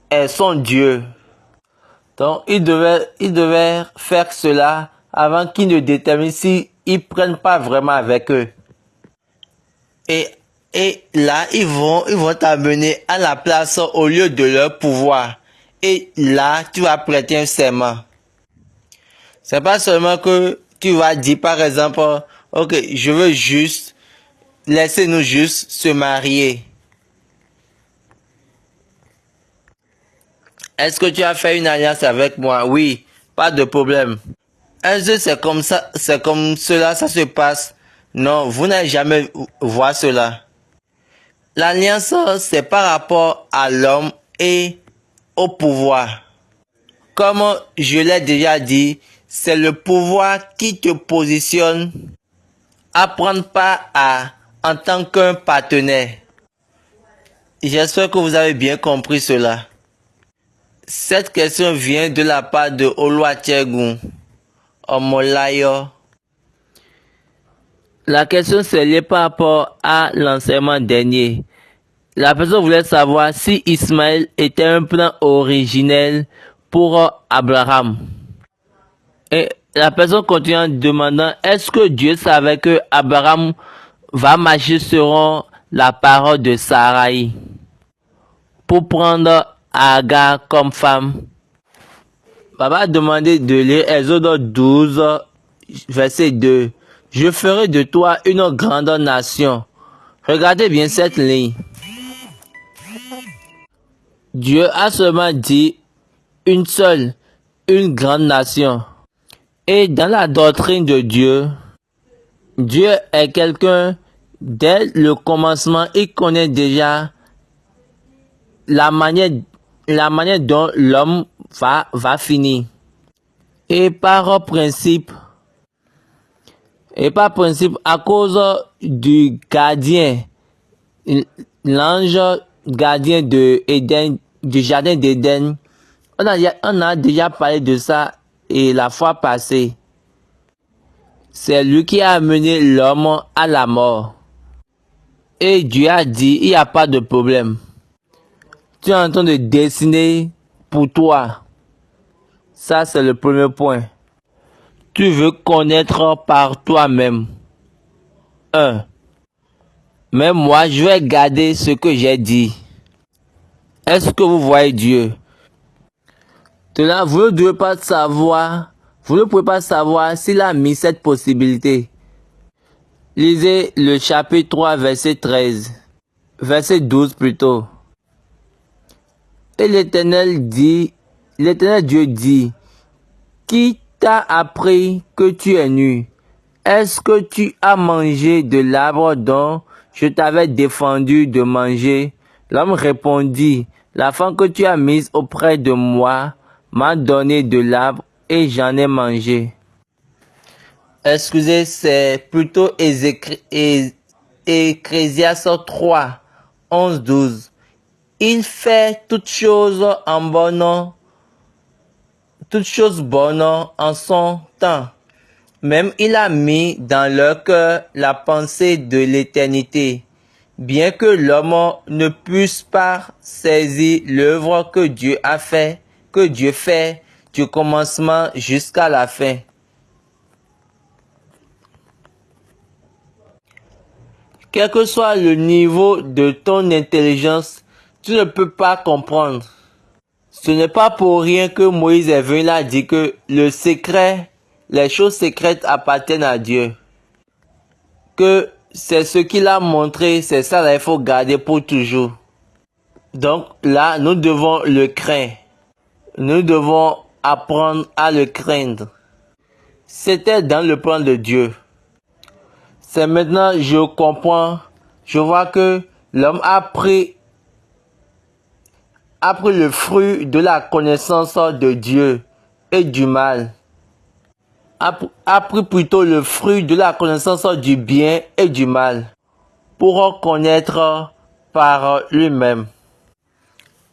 est son Dieu. Donc il devait faire cela avant qu'ils ne déterminent s'ils ne prennent pas vraiment avec eux. Et là, ils vont t'amener à la place au lieu de leur pouvoir. Et là, tu vas prêter un serment. C'est pas seulement que tu vas dire, par exemple, ok, je veux juste, laissez-nous juste se marier. Est-ce que tu as fait une alliance avec moi? Oui, pas de problème. Est-ce que c'est comme ça, c'est comme cela, ça se passe? Non, vous n'avez jamais vu cela. L'alliance, c'est par rapport à l'homme et au pouvoir. Comme je l'ai déjà dit, c'est le pouvoir qui te positionne à prendre part en tant qu'un partenaire. J'espère que vous avez bien compris cela. Cette question vient de la part de Oluwasegun Omolayo. La question c'est lié par rapport à l'enseignement dernier. La personne voulait savoir si Ismaël était un plan originel pour Abraham. Et la personne continue en demandant, est-ce que Dieu savait que Abraham va marcher selon la parole de Sarai pour prendre Agar comme femme? Papa a demandé de lire Exode 12, verset 2. Je ferai de toi une grande nation. Regardez bien cette ligne. Dieu a seulement dit une seule, une grande nation. Et dans la doctrine de Dieu, Dieu est quelqu'un, dès le commencement, il connaît déjà la manière dont l'homme va finir. Et par principe, à cause du gardien, l'ange gardien de Éden, du jardin d'Éden, on a déjà parlé de ça et la fois passée. C'est lui qui a amené l'homme à la mort. Et Dieu a dit, il n'y a pas de problème. Tu es en train de dessiner pour toi. Ça, c'est le premier point. Tu veux connaître par toi-même. 1. Mais moi, je vais garder ce que j'ai dit. Est-ce que vous voyez Dieu? Là, vous ne devez pas savoir, vous ne pouvez pas savoir s'il a mis cette possibilité. Lisez le chapitre 3, verset 13. Verset 12 plutôt. Et l'Éternel Dieu dit, qui t'a appris que tu es nu? Est-ce que tu as mangé de l'arbre dont je t'avais défendu de manger? L'homme répondit, la femme que tu as mise auprès de moi m'a donné de l'arbre et j'en ai mangé. Excusez, c'est plutôt Ecclésiaste 3, 11, 12. Il fait toutes choses bonnes en son temps. Même il a mis dans leur cœur la pensée de l'éternité, bien que l'homme ne puisse pas saisir l'œuvre que Dieu fait du commencement jusqu'à la fin. Quel que soit le niveau de ton intelligence, tu ne peux pas comprendre. Ce n'est pas pour rien que Moïse est venu là dire que les choses secrètes appartiennent à Dieu. Que c'est ce qu'il a montré, c'est ça là, il faut garder pour toujours. Donc là, nous devons le craindre. Nous devons apprendre à le craindre. C'était dans le plan de Dieu. C'est maintenant, je comprends, je vois que l'homme a pris le fruit de la connaissance de Dieu et du mal. A pris plutôt le fruit de la connaissance du bien et du mal pour connaître par lui-même.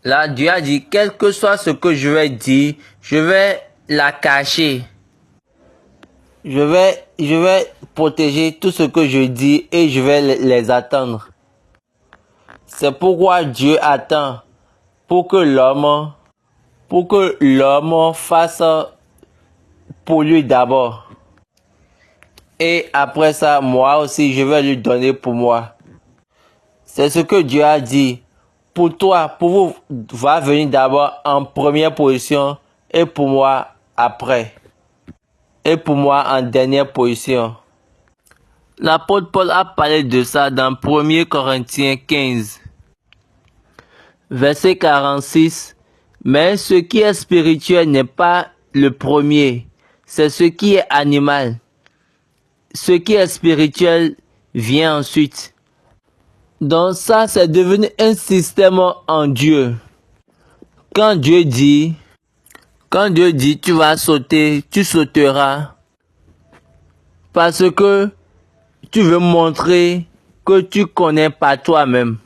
Là, Dieu a dit, quel que soit ce que je vais dire, je vais la cacher. Je vais protéger tout ce que je dis et je vais les attendre. C'est pourquoi Dieu attend pour que l'homme fasse pour lui d'abord. Et après ça, moi aussi, je vais lui donner pour moi. C'est ce que Dieu a dit. Pour toi, pour vous, va venir d'abord en première position et pour moi après. Et pour moi en dernière position. L'apôtre Paul a parlé de ça dans 1 Corinthiens 15, verset 46 Mais ce qui est spirituel n'est pas le premier, c'est ce qui est animal. Ce qui est spirituel vient ensuite. Donc ça, c'est devenu un système en Dieu. Quand Dieu dit, tu vas sauter, tu sauteras. Parce que tu veux montrer que tu connais pas toi-même.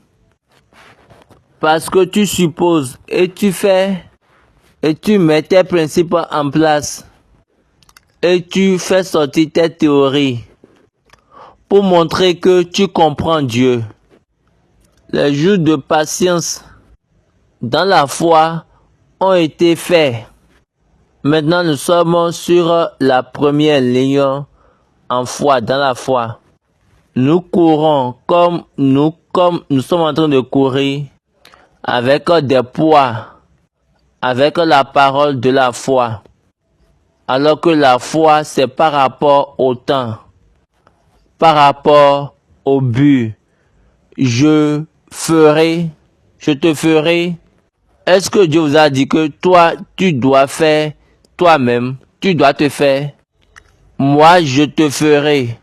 Parce que tu supposes et tu fais et tu mets tes principes en place. Et tu fais sortir tes théories pour montrer que tu comprends Dieu. Les jours de patience dans la foi ont été faits. Maintenant, nous sommes sur la première ligne en foi, dans la foi. Nous courons comme nous sommes en train de courir avec des poids, avec la parole de la foi. Alors que la foi, c'est par rapport au temps, par rapport au but. Je te ferai. Est-ce que Dieu vous a dit que toi, tu dois faire toi-même, tu dois te faire? Moi, je te ferai.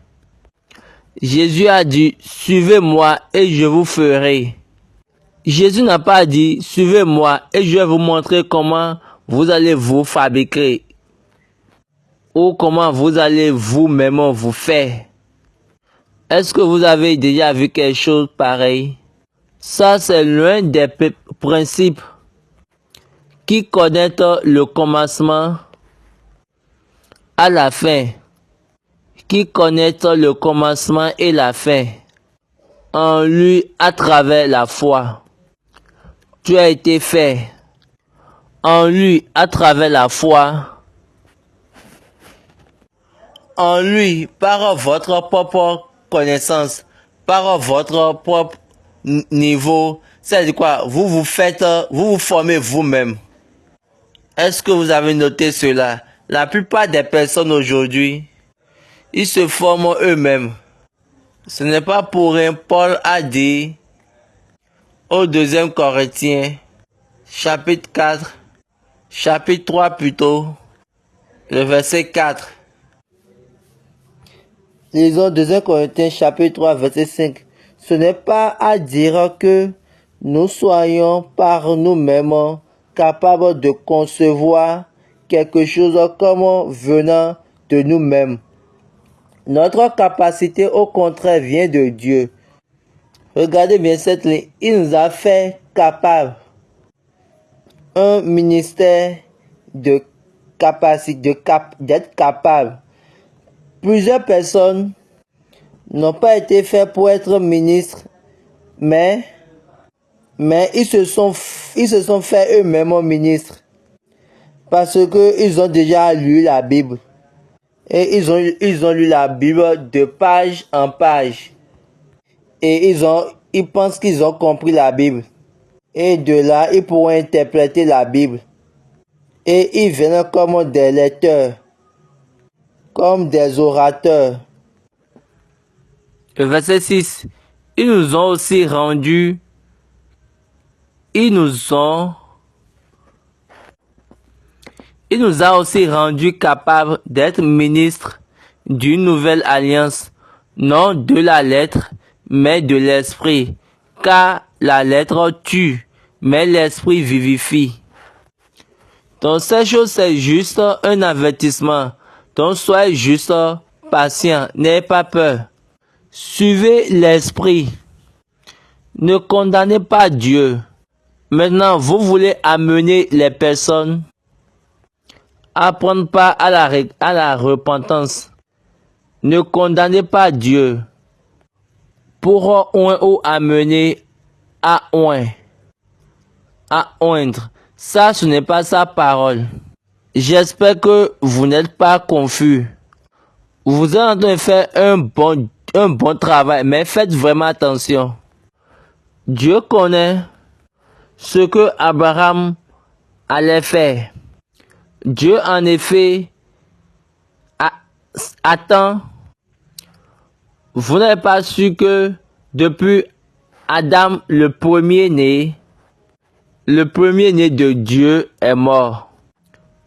Jésus a dit, suivez-moi et je vous ferai. Jésus n'a pas dit, suivez-moi et je vais vous montrer comment vous allez vous fabriquer ou comment vous allez vous-même vous faire. Est-ce que vous avez déjà vu quelque chose pareil? Ça, c'est l'un des principes qui connectent le commencement à la fin. Qui connectent le commencement et la fin. En lui, à travers la foi. Tu as été fait. En lui, à travers la foi. En lui, par votre propre connaissance, par votre propre niveau, c'est quoi? Vous vous formez vous-même. Est-ce que vous avez noté cela? La plupart des personnes aujourd'hui, ils se forment eux-mêmes. Ce n'est pas pour rien, Paul a dit au 2 Corinthiens, chapitre 4, chapitre 3 plutôt, le verset 4. Lisons 2 Corinthiens chapitre 3 verset 5. Ce n'est pas à dire que nous soyons par nous-mêmes capables de concevoir quelque chose comme venant de nous-mêmes. Notre capacité au contraire vient de Dieu. Regardez bien cette ligne. Il nous a fait capables. Un ministère de capacité, d'être capable. Plusieurs personnes n'ont pas été faits pour être ministres, mais ils se sont fait eux-mêmes ministres parce que ils ont déjà lu la Bible et ils ont lu la Bible de page en page et ils pensent qu'ils ont compris la Bible et de là ils pourront interpréter la Bible et ils viennent comme des lecteurs, comme des orateurs. Le verset 6. Ils nous a aussi rendus capables d'être ministres d'une nouvelle alliance, non de la lettre, mais de l'esprit. Car la lettre tue, mais l'esprit vivifie. Donc cette chose, c'est juste un avertissement. Donc soyez juste patient, n'ayez pas peur. Suivez l'esprit. Ne condamnez pas Dieu. Maintenant, vous voulez amener les personnes à prendre part à la repentance. Ne condamnez pas Dieu pour ou amener à oindre. Ça, ce n'est pas sa parole. J'espère que vous n'êtes pas confus. Vous êtes en train de faire un bon travail, mais faites vraiment attention. Dieu connaît ce que Abraham allait faire. Dieu, en effet, attend. Vous n'avez pas su que depuis Adam, le premier-né, le premier-né de Dieu est mort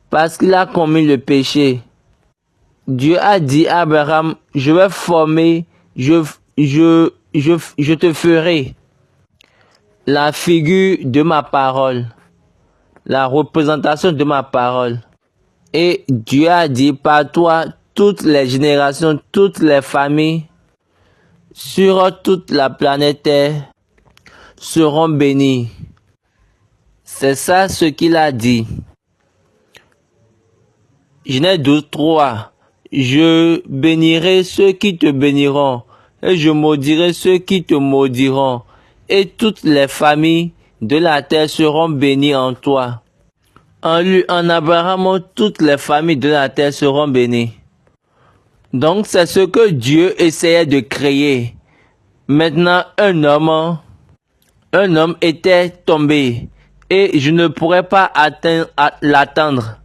parce qu'il a commis le péché. Dieu a dit à Abraham, je vais former, je te ferai la figure de ma parole, la représentation de ma parole. Et Dieu a dit, par toi, toutes les générations, toutes les familles sur toute la planète Terre seront bénies. C'est ça ce qu'il a dit. Genèse 12, 3. Je bénirai ceux qui te béniront, et je maudirai ceux qui te maudiront, et toutes les familles de la terre seront bénies en toi. En lui, en Abraham, toutes les familles de la terre seront bénies. Donc c'est ce que Dieu essayait de créer. Maintenant, un homme était tombé, et je ne pourrais pas l'attendre.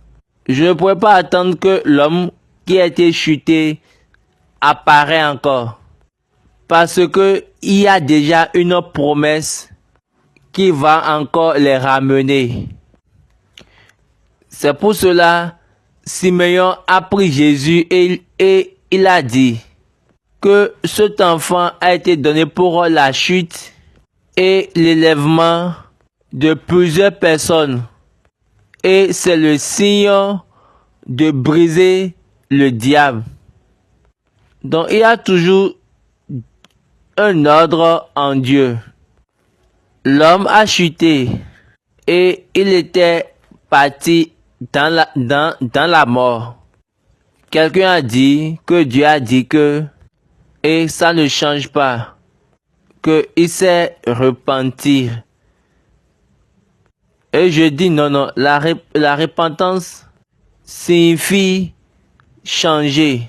Je ne pourrais pas attendre que l'homme qui a été chuté apparaît encore. Parce que il y a déjà une promesse qui va encore les ramener. C'est pour cela, Simeon a pris Jésus et il a dit que cet enfant a été donné pour la chute et l'élèvement de plusieurs personnes. Et c'est le signe de briser le diable. Donc il y a toujours un ordre en Dieu. L'homme a chuté et il était parti dans la mort. Quelqu'un a dit que Dieu a dit que, et ça ne change pas, qu'il s'est repenti. Et je dis non, la repentance signifie changer.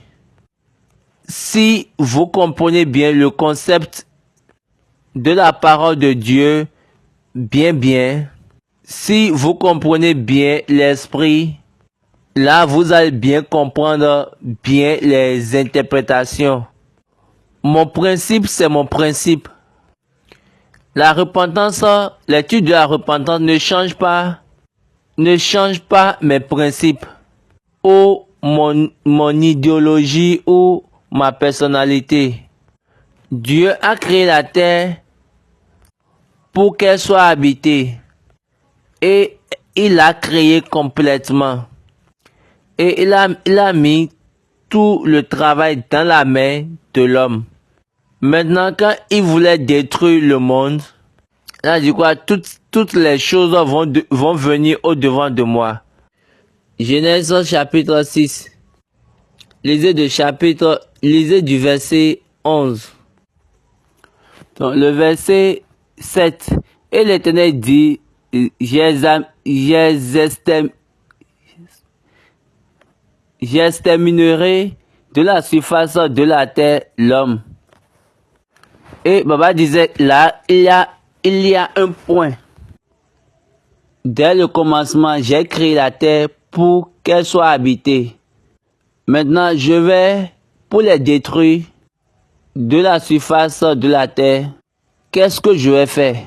Si vous comprenez bien le concept de la parole de Dieu, bien, si vous comprenez bien l'esprit, là vous allez bien comprendre bien les interprétations. Mon principe, c'est mon principe. La repentance, l'étude de la repentance ne change pas mes principes ou mon idéologie ou ma personnalité. Dieu a créé la terre pour qu'elle soit habitée et il l'a créée complètement. Et il a mis tout le travail dans la main de l'homme. Maintenant, quand il voulait détruire le monde, il a dit quoi? Toutes les choses vont venir au-devant de moi. Genèse chapitre 6. Lisez du verset 11. Donc, le verset 7. Et l'Éternel dit, j'exterminerai de la surface de la terre l'homme. Et Baba disait, là, il y a un point. Dès le commencement, j'ai créé la terre pour qu'elle soit habitée. Maintenant, je vais, pour les détruire de la surface de la terre, qu'est-ce que je vais faire?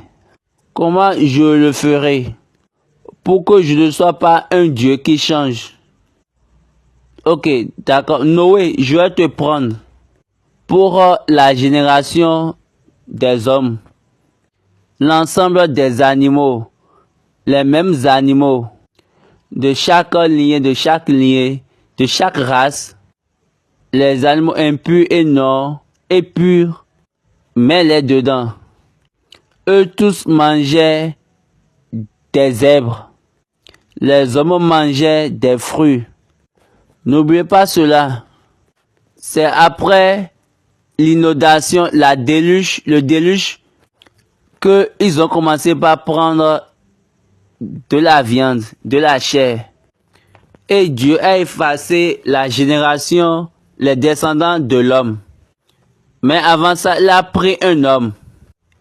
Comment je le ferai? Pour que je ne sois pas un Dieu qui change. Ok, d'accord. Noé, je vais te prendre pour la génération des hommes, l'ensemble des animaux, les mêmes animaux, de chaque lignée, de chaque race, les animaux impurs et non, et purs, mets-les dedans. Eux tous mangeaient des herbes, les hommes mangeaient des fruits. N'oubliez pas cela. C'est après l'inondation, le déluge, que ils ont commencé par prendre de la viande, de la chair. Et Dieu a effacé la génération, les descendants de l'homme. Mais avant ça, il a pris un homme.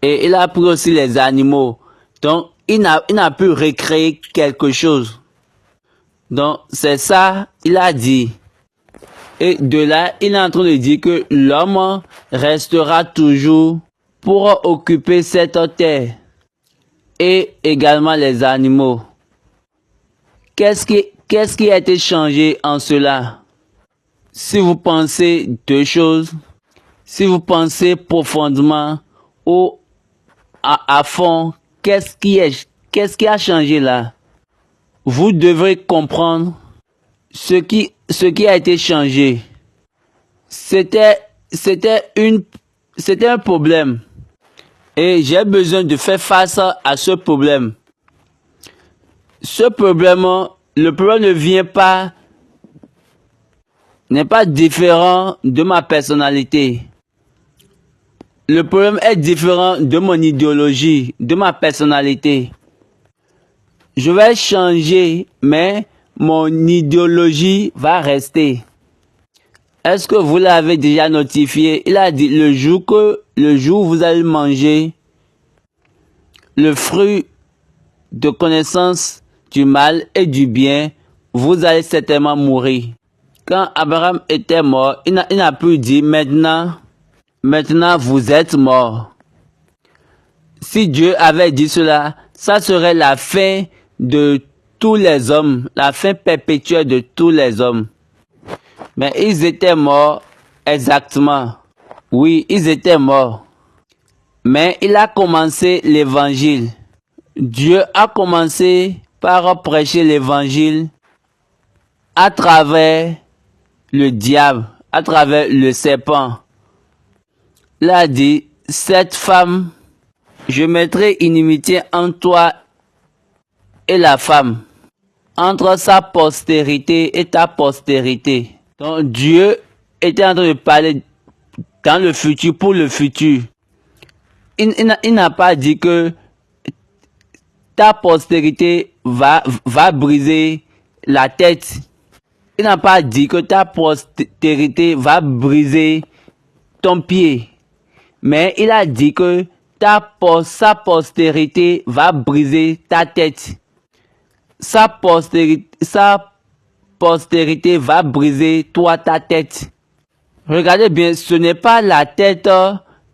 Et il a pris aussi les animaux. Donc, il n'a pu recréer quelque chose. Donc, c'est ça, il a dit. Et de là, il est en train de dire que l'homme restera toujours pour occuper cette terre. et également les animaux. Qu'est-ce qui a été changé en cela? Si vous pensez deux choses, si vous pensez profondément ou à fond, qu'est-ce qui a changé là? Vous devrez comprendre ce qui a été changé. C'était un problème. Et j'ai besoin de faire face à ce problème. Ce problème, le problème n'est pas différent de ma personnalité. Le problème est différent de mon idéologie, de ma personnalité. Je vais changer, mais mon idéologie va rester. Est-ce que vous l'avez déjà notifié? Il a dit le jour où vous allez manger le fruit de connaissance du mal et du bien, vous allez certainement mourir. Quand Abraham était mort, il n'a plus dit maintenant vous êtes mort. Si Dieu avait dit cela, ça serait la fin de tous les hommes, la fin perpétuelle de tous les hommes. Mais ils étaient morts exactement. Oui, ils étaient morts. Mais il a commencé l'évangile. Dieu a commencé par prêcher l'évangile à travers le diable, à travers le serpent. Il a dit, cette femme, je mettrai inimitié entre toi et la femme, entre sa postérité et ta postérité. Donc Dieu était en train de parler dans le futur, pour le futur. Il n'a pas dit que ta postérité va briser la tête. Il n'a pas dit que ta postérité va briser ton pied. Mais il a dit que sa postérité va briser ta tête. Sa postérité va briser toi, ta tête. Regardez bien, ce n'est pas la tête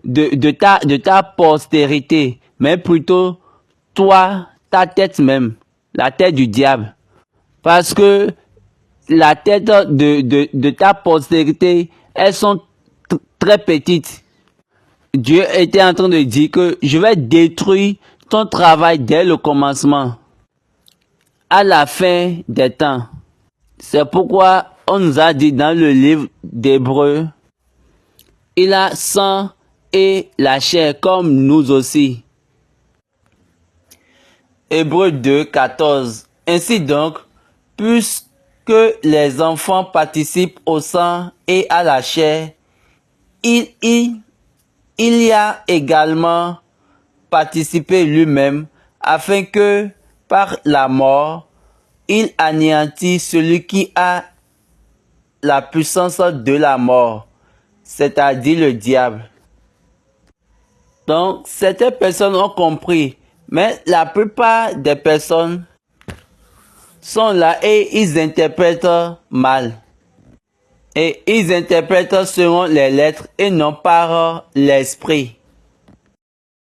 de ta postérité, mais plutôt toi, ta tête même, la tête du diable. Parce que la tête de ta postérité, elles sont très petites. Dieu était en train de dire que je vais détruire ton travail dès le commencement, à la fin des temps. C'est pourquoi on nous a dit dans le livre d'Hébreux, il a sang et la chair comme nous aussi. Hébreux 2, 14. Ainsi donc, puisque les enfants participent au sang et à la chair, il y a également participé lui-même, afin que, par la mort, il anéantit celui qui a la puissance de la mort, c'est-à-dire le diable. Donc, certaines personnes ont compris, mais la plupart des personnes sont là et ils interprètent mal. Et ils interprètent selon les lettres et non par l'esprit.